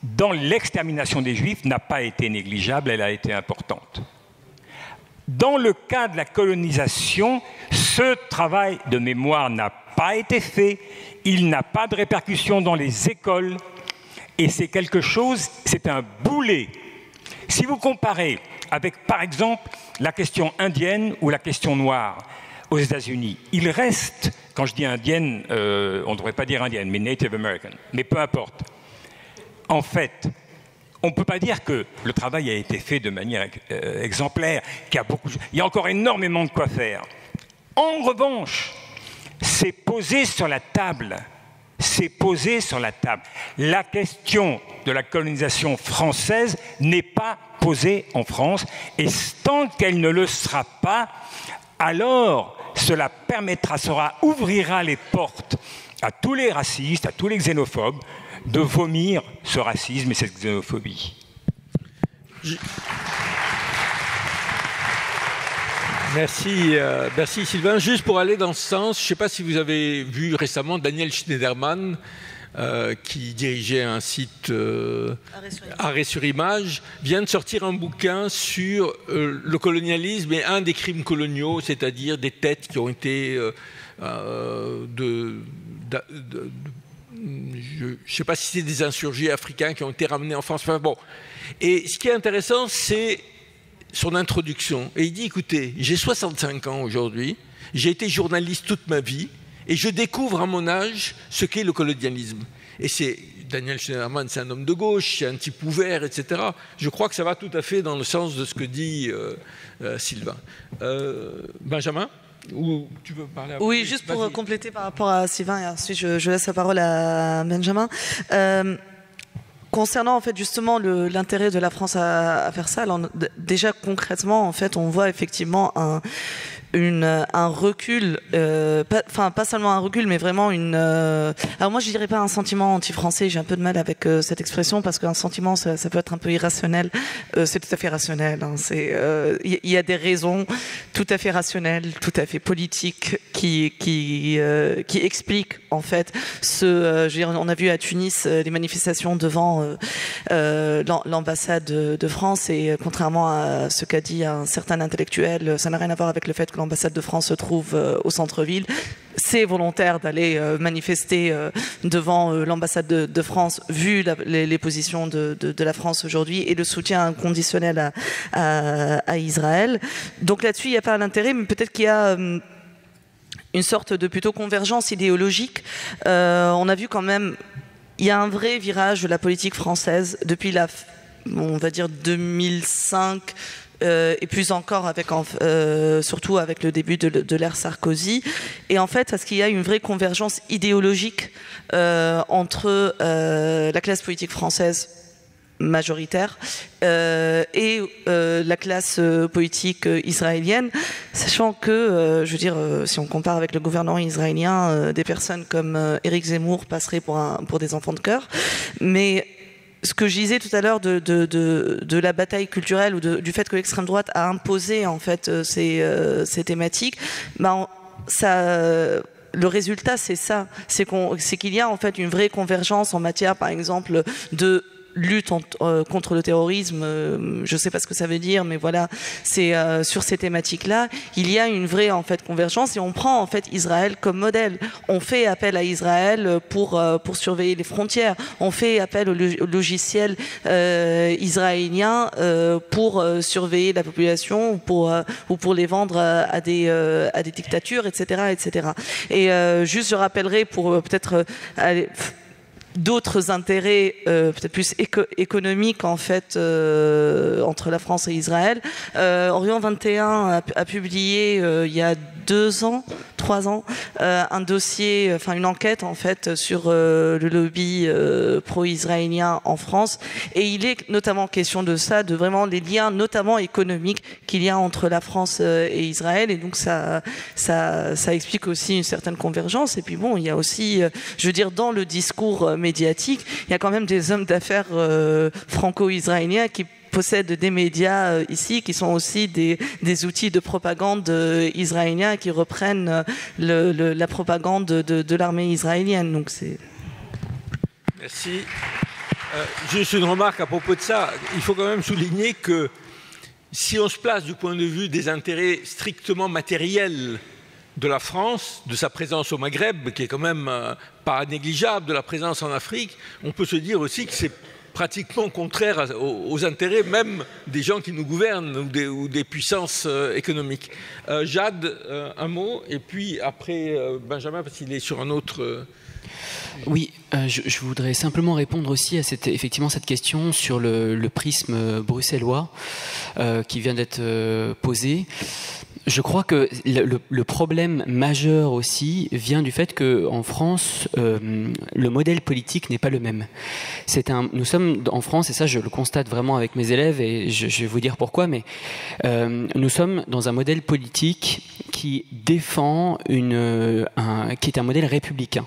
dans l'extermination des Juifs n'a pas été négligeable, elle a été importante. Dans le cas de la colonisation, ce travail de mémoire n'a pas été fait, il n'a pas de répercussions dans les écoles, et c'est quelque chose, c'est un boulet. Si vous comparez avec, par exemple, la question indienne ou la question noire aux États-Unis, il reste, quand je dis indienne, on ne devrait pas dire indienne, mais Native American, mais peu importe. En fait, on ne peut pas dire que le travail a été fait de manière exemplaire, il y a encore énormément de quoi faire. En revanche, c'est posé sur la table. La question de la colonisation française n'est pas posée en France, et tant qu'elle ne le sera pas, alors cela ouvrira les portes à tous les racistes, à tous les xénophobes, de vomir ce racisme et cette xénophobie. Merci Sylvain. Juste pour aller dans ce sens, je ne sais pas si vous avez vu récemment Daniel Schneiderman, qui dirigeait un site Arrêt sur Image, vient de sortir un bouquin sur le colonialisme et un des crimes coloniaux, c'est-à-dire des têtes qui ont été je ne sais pas si c'est des insurgés africains qui ont été ramenés en France. Enfin, bon. Et ce qui est intéressant, c'est son introduction. Et il dit, écoutez, j'ai 65 ans aujourd'hui, j'ai été journaliste toute ma vie, et je découvre à mon âge ce qu'est le colonialisme. Et c'est Daniel Schneiderman, c'est un homme de gauche, c'est un type ouvert, etc. Je crois que ça va tout à fait dans le sens de ce que dit Sylvain. Benjamin, ou tu veux parler après? Oui, juste pour compléter par rapport à Sylvain, et ensuite je laisse la parole à Benjamin. Concernant en fait justement l'intérêt de la France à faire ça, alors, déjà concrètement en fait on voit effectivement un recul, pas seulement un recul, mais vraiment alors moi je dirais pas un sentiment anti-français, j'ai un peu de mal avec cette expression parce qu'un sentiment ça peut être un peu irrationnel, c'est tout à fait rationnel. Il y a des raisons tout à fait rationnelles, tout à fait politiques qui expliquent en fait on a vu à Tunis les manifestations devant l'ambassade de France et contrairement à ce qu'a dit un certain intellectuel, ça n'a rien à voir avec le fait que l'ambassade de France se trouve au centre-ville. C'est volontaire d'aller manifester devant l'ambassade de France, vu les positions de la France aujourd'hui et le soutien inconditionnel à Israël. Donc là-dessus, il n'y a pas d'intérêt, mais peut-être qu'il y a une sorte de plutôt convergence idéologique. On a vu quand même, il y a un vrai virage de la politique française depuis on va dire 2005, et plus encore surtout avec le début de l'ère Sarkozy. Et en fait, parce qu'il y a une vraie convergence idéologique entre la classe politique française majoritaire et la classe politique israélienne, sachant que, je veux dire, si on compare avec le gouvernement israélien, des personnes comme Éric Zemmour passeraient pour des enfants de cœur, mais ce que je disais tout à l'heure de la bataille culturelle ou du fait que l'extrême droite a imposé en fait ces thématiques, le résultat, c'est ça, c'est qu'il y a en fait une vraie convergence en matière, par exemple, de lutte contre le terrorisme, je ne sais pas ce que ça veut dire, mais voilà, c'est sur ces thématiques-là, il y a une vraie en fait convergence et on prend en fait Israël comme modèle. On fait appel à Israël pour surveiller les frontières. On fait appel au logiciel israélien pour surveiller la population ou pour les vendre à des dictatures, etc., etc. Et juste, je rappellerai pour peut-être d'autres intérêts peut-être plus économiques en fait entre la France et Israël. Orient 21 a publié il y a 3 ans, un dossier, enfin une enquête en fait sur le lobby pro-israélien en France, et il est notamment question de ça, de vraiment les liens notamment économiques qu'il y a entre la France et Israël, et donc ça explique aussi une certaine convergence. Et puis bon, il y a aussi, je veux dire, dans le discours médiatique, il y a quand même des hommes d'affaires franco-israéliens qui possèdent des médias ici qui sont aussi des outils de propagande israéliens qui reprennent la propagande de l'armée israélienne. Donc c'est... Merci. Juste une remarque à propos de ça. Il faut quand même souligner que si on se place du point de vue des intérêts strictement matériels de la France, de sa présence au Maghreb, qui est quand même pas négligeable, de la présence en Afrique, on peut se dire aussi que c'est pratiquement contraire aux intérêts même des gens qui nous gouvernent ou des puissances économiques. Jade, un mot, et puis après Benjamin, parce qu'il est sur un autre... Oui, je voudrais simplement répondre aussi à effectivement cette question sur le prisme bruxellois qui vient d'être posé. Je crois que le problème majeur aussi vient du fait qu'en France, le modèle politique n'est pas le même. Nous sommes en France, et ça je le constate vraiment avec mes élèves, et je vais vous dire pourquoi, mais nous sommes dans un modèle politique qui défend qui est un modèle républicain.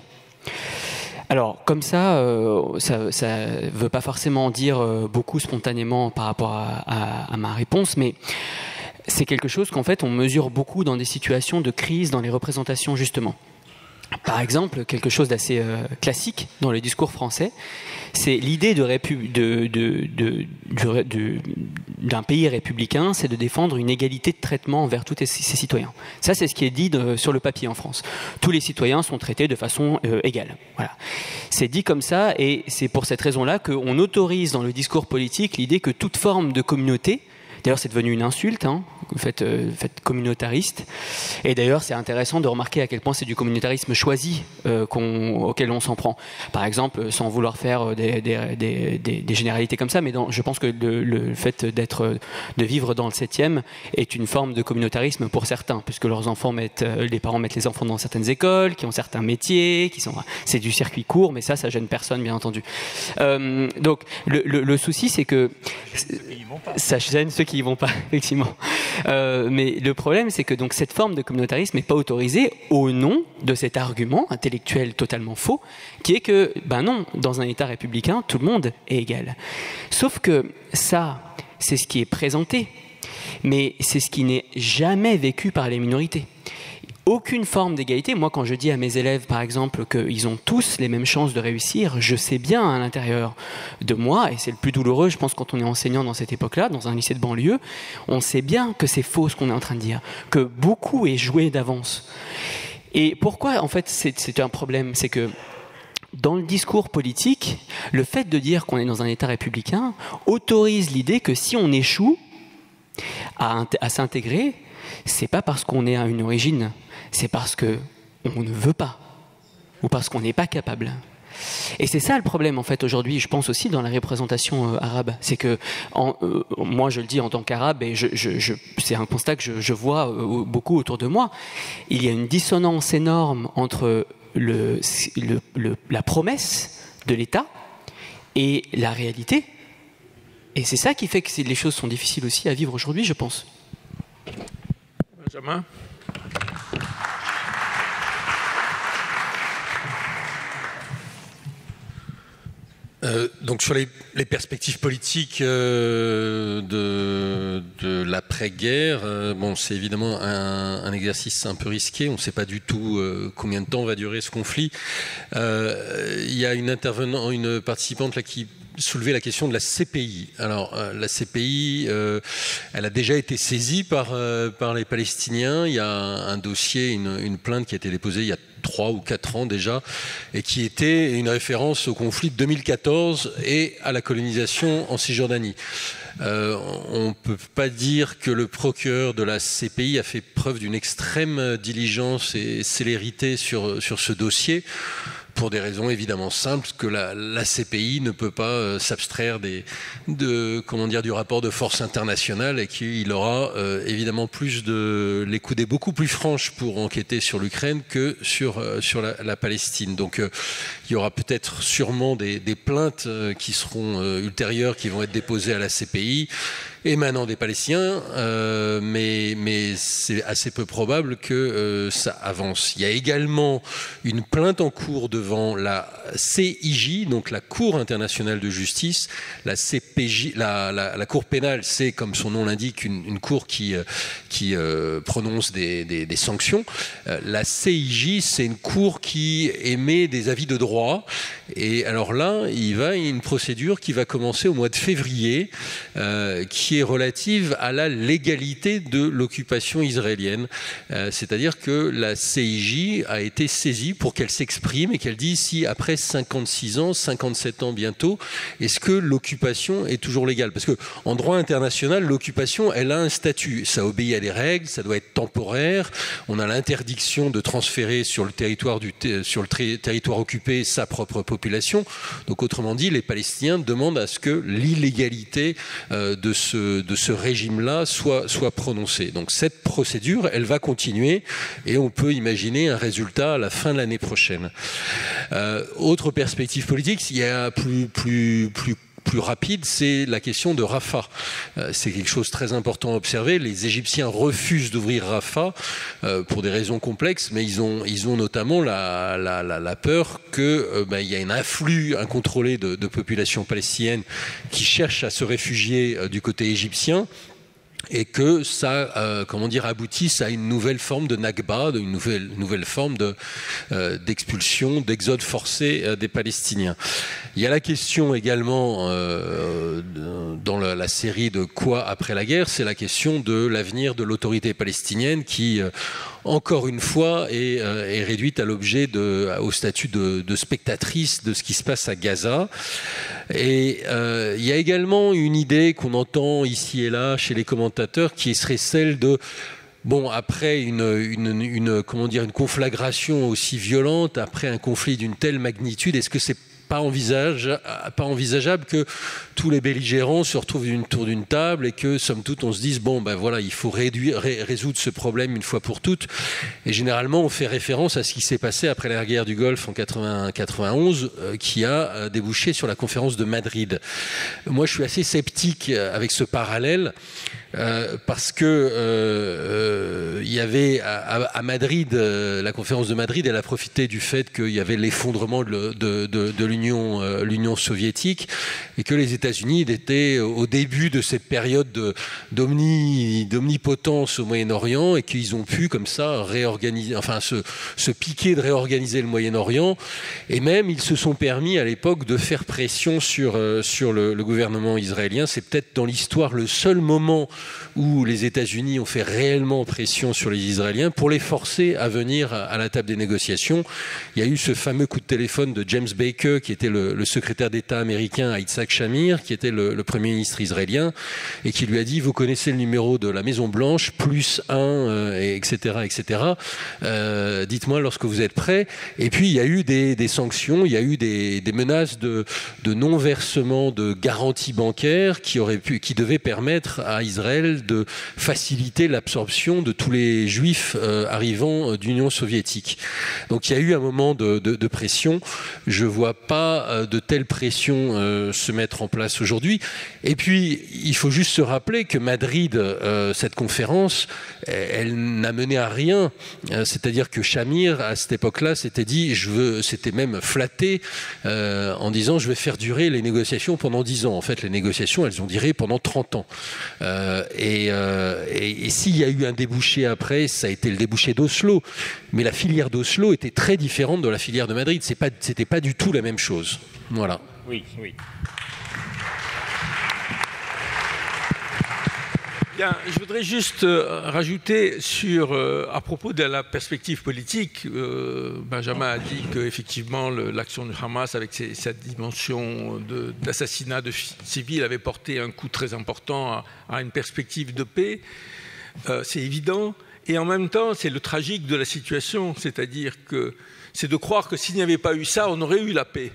Alors, comme ça ne veut pas forcément dire beaucoup spontanément par rapport à ma réponse, mais c'est quelque chose qu'en fait on mesure beaucoup dans des situations de crise, dans les représentations justement. Par exemple, quelque chose d'assez classique dans le discours français, c'est l'idée d'un pays républicain, c'est de défendre une égalité de traitement envers tous ses citoyens. Ça, c'est ce qui est dit sur le papier en France. Tous les citoyens sont traités de façon égale. Voilà. C'est dit comme ça, et c'est pour cette raison-là qu'on autorise dans le discours politique l'idée que toute forme de communauté, d'ailleurs c'est devenu une insulte, fait communautariste, et d'ailleurs c'est intéressant de remarquer à quel point c'est du communautarisme choisi auquel on s'en prend. Par exemple, sans vouloir faire des généralités comme ça, mais je pense que le fait de vivre dans le 7e est une forme de communautarisme pour certains, puisque les parents mettent les enfants dans certaines écoles, qui ont certains métiers, c'est du circuit court, mais ça gêne personne bien entendu. Donc le souci c'est que ça gêne ceux qui y vont pas, effectivement. Mais le problème, c'est que donc cette forme de communautarisme n'est pas autorisée au nom de cet argument intellectuel totalement faux, qui est que, non, dans un État républicain, tout le monde est égal. Sauf que ça, c'est ce qui est présenté, mais c'est ce qui n'est jamais vécu par les minorités. Aucune forme d'égalité. Moi, quand je dis à mes élèves, par exemple, qu'ils ont tous les mêmes chances de réussir, je sais bien à l'intérieur de moi, et c'est le plus douloureux, je pense, quand on est enseignant dans cette époque-là, dans un lycée de banlieue, on sait bien que c'est faux ce qu'on est en train de dire, que beaucoup est joué d'avance. Et pourquoi, en fait, c'est un problème? C'est que dans le discours politique, le fait de dire qu'on est dans un État républicain autorise l'idée que si on échoue à s'intégrer, c'est pas parce qu'on est à une origine, c'est parce qu'on ne veut pas, ou parce qu'on n'est pas capable. Et c'est ça le problème, en fait, aujourd'hui, je pense aussi dans la représentation arabe. C'est que, moi je le dis en tant qu'arabe, et c'est un constat que je vois beaucoup autour de moi, il y a une dissonance énorme entre la promesse de l'État et la réalité Et c'est ça qui fait que les choses sont difficiles aussi à vivre aujourd'hui, je pense. Benjamin ? Donc sur les perspectives politiques de l'après-guerre, bon, c'est évidemment un exercice un peu risqué. On ne sait pas du tout combien de temps va durer ce conflit. Il y a une participante là qui soulevait la question de la CPI. Alors la CPI, elle a déjà été saisie par les Palestiniens. Il y a un dossier, une plainte qui a été déposée il y a 3 ou 4 ans déjà, et qui était une référence au conflit de 2014 et à la colonisation en Cisjordanie. On ne peut pas dire que le procureur de la CPI a fait preuve d'une extrême diligence et célérité sur ce dossier, pour des raisons évidemment simples, que la CPI ne peut pas s'abstraire du rapport de force internationale, et qu'il aura évidemment les coudées beaucoup plus franches pour enquêter sur l'Ukraine que sur la Palestine. Donc il y aura peut-être sûrement des plaintes qui seront ultérieures, qui vont être déposées à la CPI, émanant des Palestiniens, mais c'est assez peu probable que ça avance. Il y a également une plainte en cours devant la CIJ, donc la Cour internationale de justice. La CPJ, la Cour pénale, c'est, comme son nom l'indique, une cour qui prononce des sanctions. La CIJ, c'est une cour qui émet des avis de droit. Et alors là, il y a une procédure qui va commencer au mois de février, qui est relative à la légalité de l'occupation israélienne. C'est-à-dire que la CIJ a été saisie pour qu'elle s'exprime et qu'elle dise si après 56 ans, 57 ans bientôt, est-ce que l'occupation est toujours légale? Parce qu'en droit international, l'occupation, elle a un statut. Ça obéit à des règles, ça doit être temporaire. On a l'interdiction de transférer sur le territoire occupé sa propre population. Donc autrement dit, les Palestiniens demandent à ce que l'illégalité de ce régime-là soit prononcée. Donc cette procédure, elle va continuer, et on peut imaginer un résultat à la fin de l'année prochaine. Autre perspective politique, il y a plus rapide, c'est la question de Rafah. C'est quelque chose de très important à observer. Les Égyptiens refusent d'ouvrir Rafah pour des raisons complexes, mais ils ont notamment la peur qu'il y a un afflux incontrôlé de populations palestiniennes qui cherchent à se réfugier du côté égyptien, et que ça, aboutisse à une nouvelle forme de Nakba, une nouvelle forme d'expulsion, d'exode forcé des Palestiniens. Il y a la question également dans la série de Quoi après la guerre, c'est la question de l'avenir de l'autorité palestinienne qui, encore une fois, est réduite au statut de spectatrice de ce qui se passe à Gaza. Et il y a également une idée qu'on entend ici et là chez les commentateurs, qui serait celle de après une conflagration aussi violente, après un conflit d'une telle magnitude, est-ce que c'est pas envisageable que tous les belligérants se retrouvent autour d'une table et que, somme toute, on se dise il faut résoudre ce problème une fois pour toutes. Et généralement, on fait référence à ce qui s'est passé après la guerre du Golfe en 91, qui a débouché sur la conférence de Madrid. Moi, je suis assez sceptique avec ce parallèle. Parce que il y avait à Madrid, la conférence de Madrid, elle a profité du fait qu'il y avait l'effondrement de l'Union soviétique, et que les États-Unis étaient au début de cette période d'omnipotence au Moyen-Orient, et qu'ils ont pu comme ça réorganiser, se piquer de réorganiser le Moyen-Orient, et même ils se sont permis à l'époque de faire pression sur le gouvernement israélien. C'est peut-être dans l'histoire le seul moment où les États-Unis ont fait réellement pression sur les Israéliens pour les forcer à venir à la table des négociations. Il y a eu ce fameux coup de téléphone de James Baker, qui était le secrétaire d'État américain à Yitzhak Shamir, qui était le Premier ministre israélien, et qui lui a dit: vous connaissez le numéro de la Maison-Blanche, +1, etc. Dites-moi lorsque vous êtes prêt. Et puis il y a eu des sanctions, il y a eu des menaces de non-versement de garanties bancaires qui devaient permettre à Israël Israël de faciliter l'absorption de tous les juifs arrivant d'Union soviétique. Donc il y a eu un moment de pression. Je ne vois pas de telle pression se mettre en place aujourd'hui. Et puis, il faut juste se rappeler que Madrid, cette conférence, elle n'a mené à rien. C'est-à-dire que Shamir, à cette époque-là, s'était dit, s'était même flatté en disant je vais faire durer les négociations pendant 10 ans. En fait, les négociations, elles ont duré pendant 30 ans. Et s'il y a eu un débouché après, ça a été le débouché d'Oslo. Mais la filière d'Oslo était très différente de la filière de Madrid. C'était pas du tout la même chose. Voilà. Oui, oui. Bien, je voudrais juste rajouter à propos de la perspective politique, Benjamin a dit qu'effectivement l'action du Hamas avec cette dimension d'assassinat de civils avait porté un coup très important à une perspective de paix, c'est évident, et en même temps c'est le tragique de la situation, c'est-à-dire que c'est de croire que s'il n'y avait pas eu ça, on aurait eu la paix.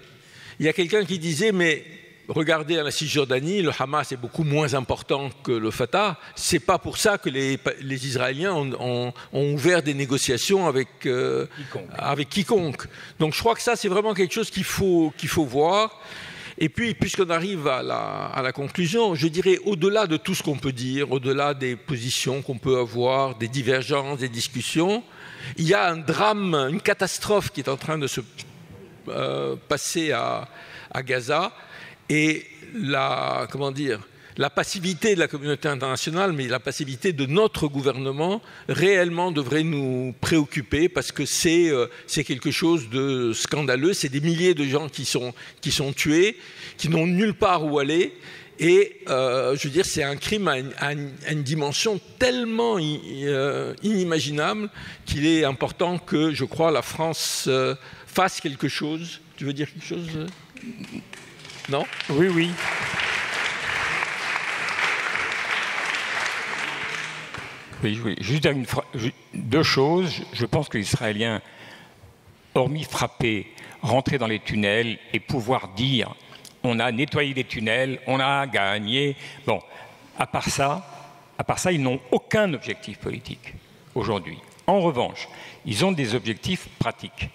Il y a quelqu'un qui disait, mais regardez à la Cisjordanie, le Hamas est beaucoup moins important que le Fatah. C'est pas pour ça que les Israéliens ont ouvert des négociations avec quiconque. Donc je crois que ça, c'est vraiment quelque chose qu'il faut voir. Et puis, puisqu'on arrive à la conclusion, je dirais, au-delà de tout ce qu'on peut dire, au-delà des positions qu'on peut avoir, des divergences, des discussions, il y a un drame, une catastrophe qui est en train de se passer à Gaza. Et la passivité de la communauté internationale, mais la passivité de notre gouvernement, réellement devrait nous préoccuper parce que c'est quelque chose de scandaleux. C'est des milliers de gens qui sont tués, qui n'ont nulle part où aller. Et je veux dire, c'est un crime à une dimension tellement inimaginable qu'il est important que, je crois, la France fasse quelque chose. Tu veux dire quelque chose ? Non ? Oui, oui. Oui, juste deux choses. Je pense que les Israéliens, hormis frapper, rentrer dans les tunnels et pouvoir dire on a nettoyé les tunnels, on a gagné. Bon, à part ça, ils n'ont aucun objectif politique aujourd'hui. En revanche, ils ont des objectifs pratiques.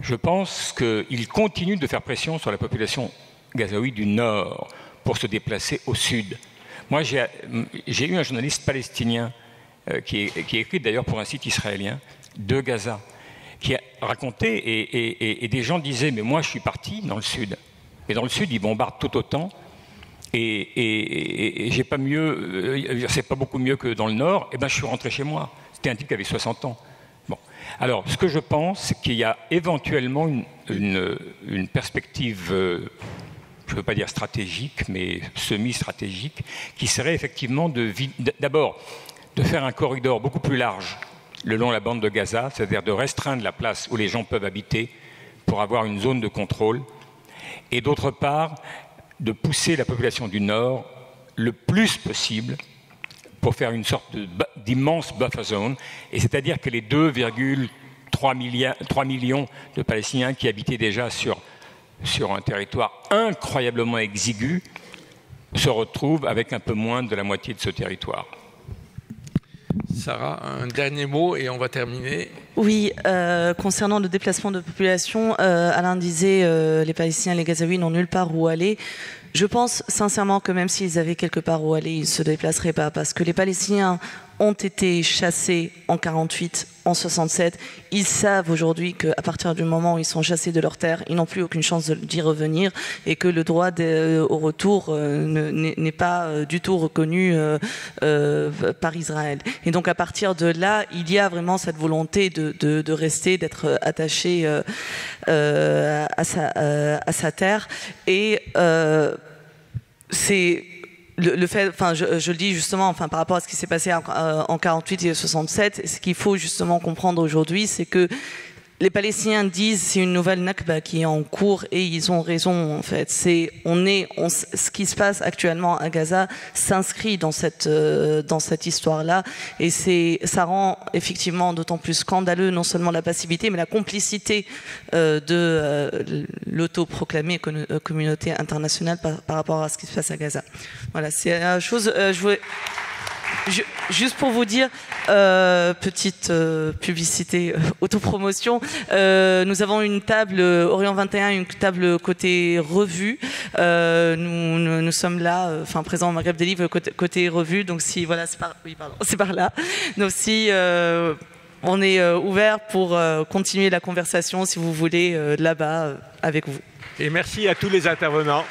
Je pense qu'ils continuent de faire pression sur la population gazaoui du Nord pour se déplacer au Sud. Moi, j'ai eu un journaliste palestinien qui écrit d'ailleurs pour un site israélien de Gaza, qui a raconté, et des gens disaient « mais moi je suis parti dans le Sud ». Et dans le Sud, ils bombardent tout autant, et j'ai pas mieux, c'est pas beaucoup mieux que dans le Nord, et ben je suis rentré chez moi. C'était un type qui avait 60 ans. Bon. Alors, ce que je pense, c'est qu'il y a éventuellement une perspective... je ne veux pas dire stratégique, mais semi-stratégique, qui serait effectivement d'abord de faire un corridor beaucoup plus large le long de la bande de Gaza, c'est-à-dire de restreindre la place où les gens peuvent habiter pour avoir une zone de contrôle, et d'autre part, de pousser la population du Nord le plus possible pour faire une sorte d'immense buffer zone, et c'est-à-dire que les 2,3 millions de Palestiniens qui habitaient déjà sur un territoire incroyablement exigu, se retrouvent avec un peu moins de la moitié de ce territoire. Sarah, un dernier mot et on va terminer. Oui, concernant le déplacement de population, Alain disait les Palestiniens et les Gazaouis n'ont nulle part où aller. Je pense sincèrement que même s'ils avaient quelque part où aller, ils ne se déplaceraient pas, parce que les Palestiniens ont été chassés en 48, en 67. Ils savent aujourd'hui qu'à partir du moment où ils sont chassés de leur terre, ils n'ont plus aucune chance d'y revenir, et que le droit au retour n'est pas du tout reconnu par Israël. Et donc à partir de là, il y a vraiment cette volonté de rester, d'être attaché à sa terre. Et c'est... Le fait, enfin, je le dis justement, enfin, par rapport à ce qui s'est passé en 48 et 67, ce qu'il faut justement comprendre aujourd'hui, c'est que les Palestiniens disent c'est une nouvelle Nakba qui est en cours, et ils ont raison en fait. Ce qui se passe actuellement à Gaza s'inscrit dans cette histoire-là, et ça rend effectivement d'autant plus scandaleux non seulement la passivité, mais la complicité de l'autoproclamée communauté internationale par rapport à ce qui se passe à Gaza. Voilà, c'est la chose. Je voulais... Juste pour vous dire, petite publicité, autopromotion, nous avons une table Orient 21, une table côté revue. Nous sommes là, présents au Maghreb des livres côté revue. Donc si voilà, c'est par là. Donc si on est ouvert pour continuer la conversation, si vous voulez, là-bas avec vous. Et merci à tous les intervenants.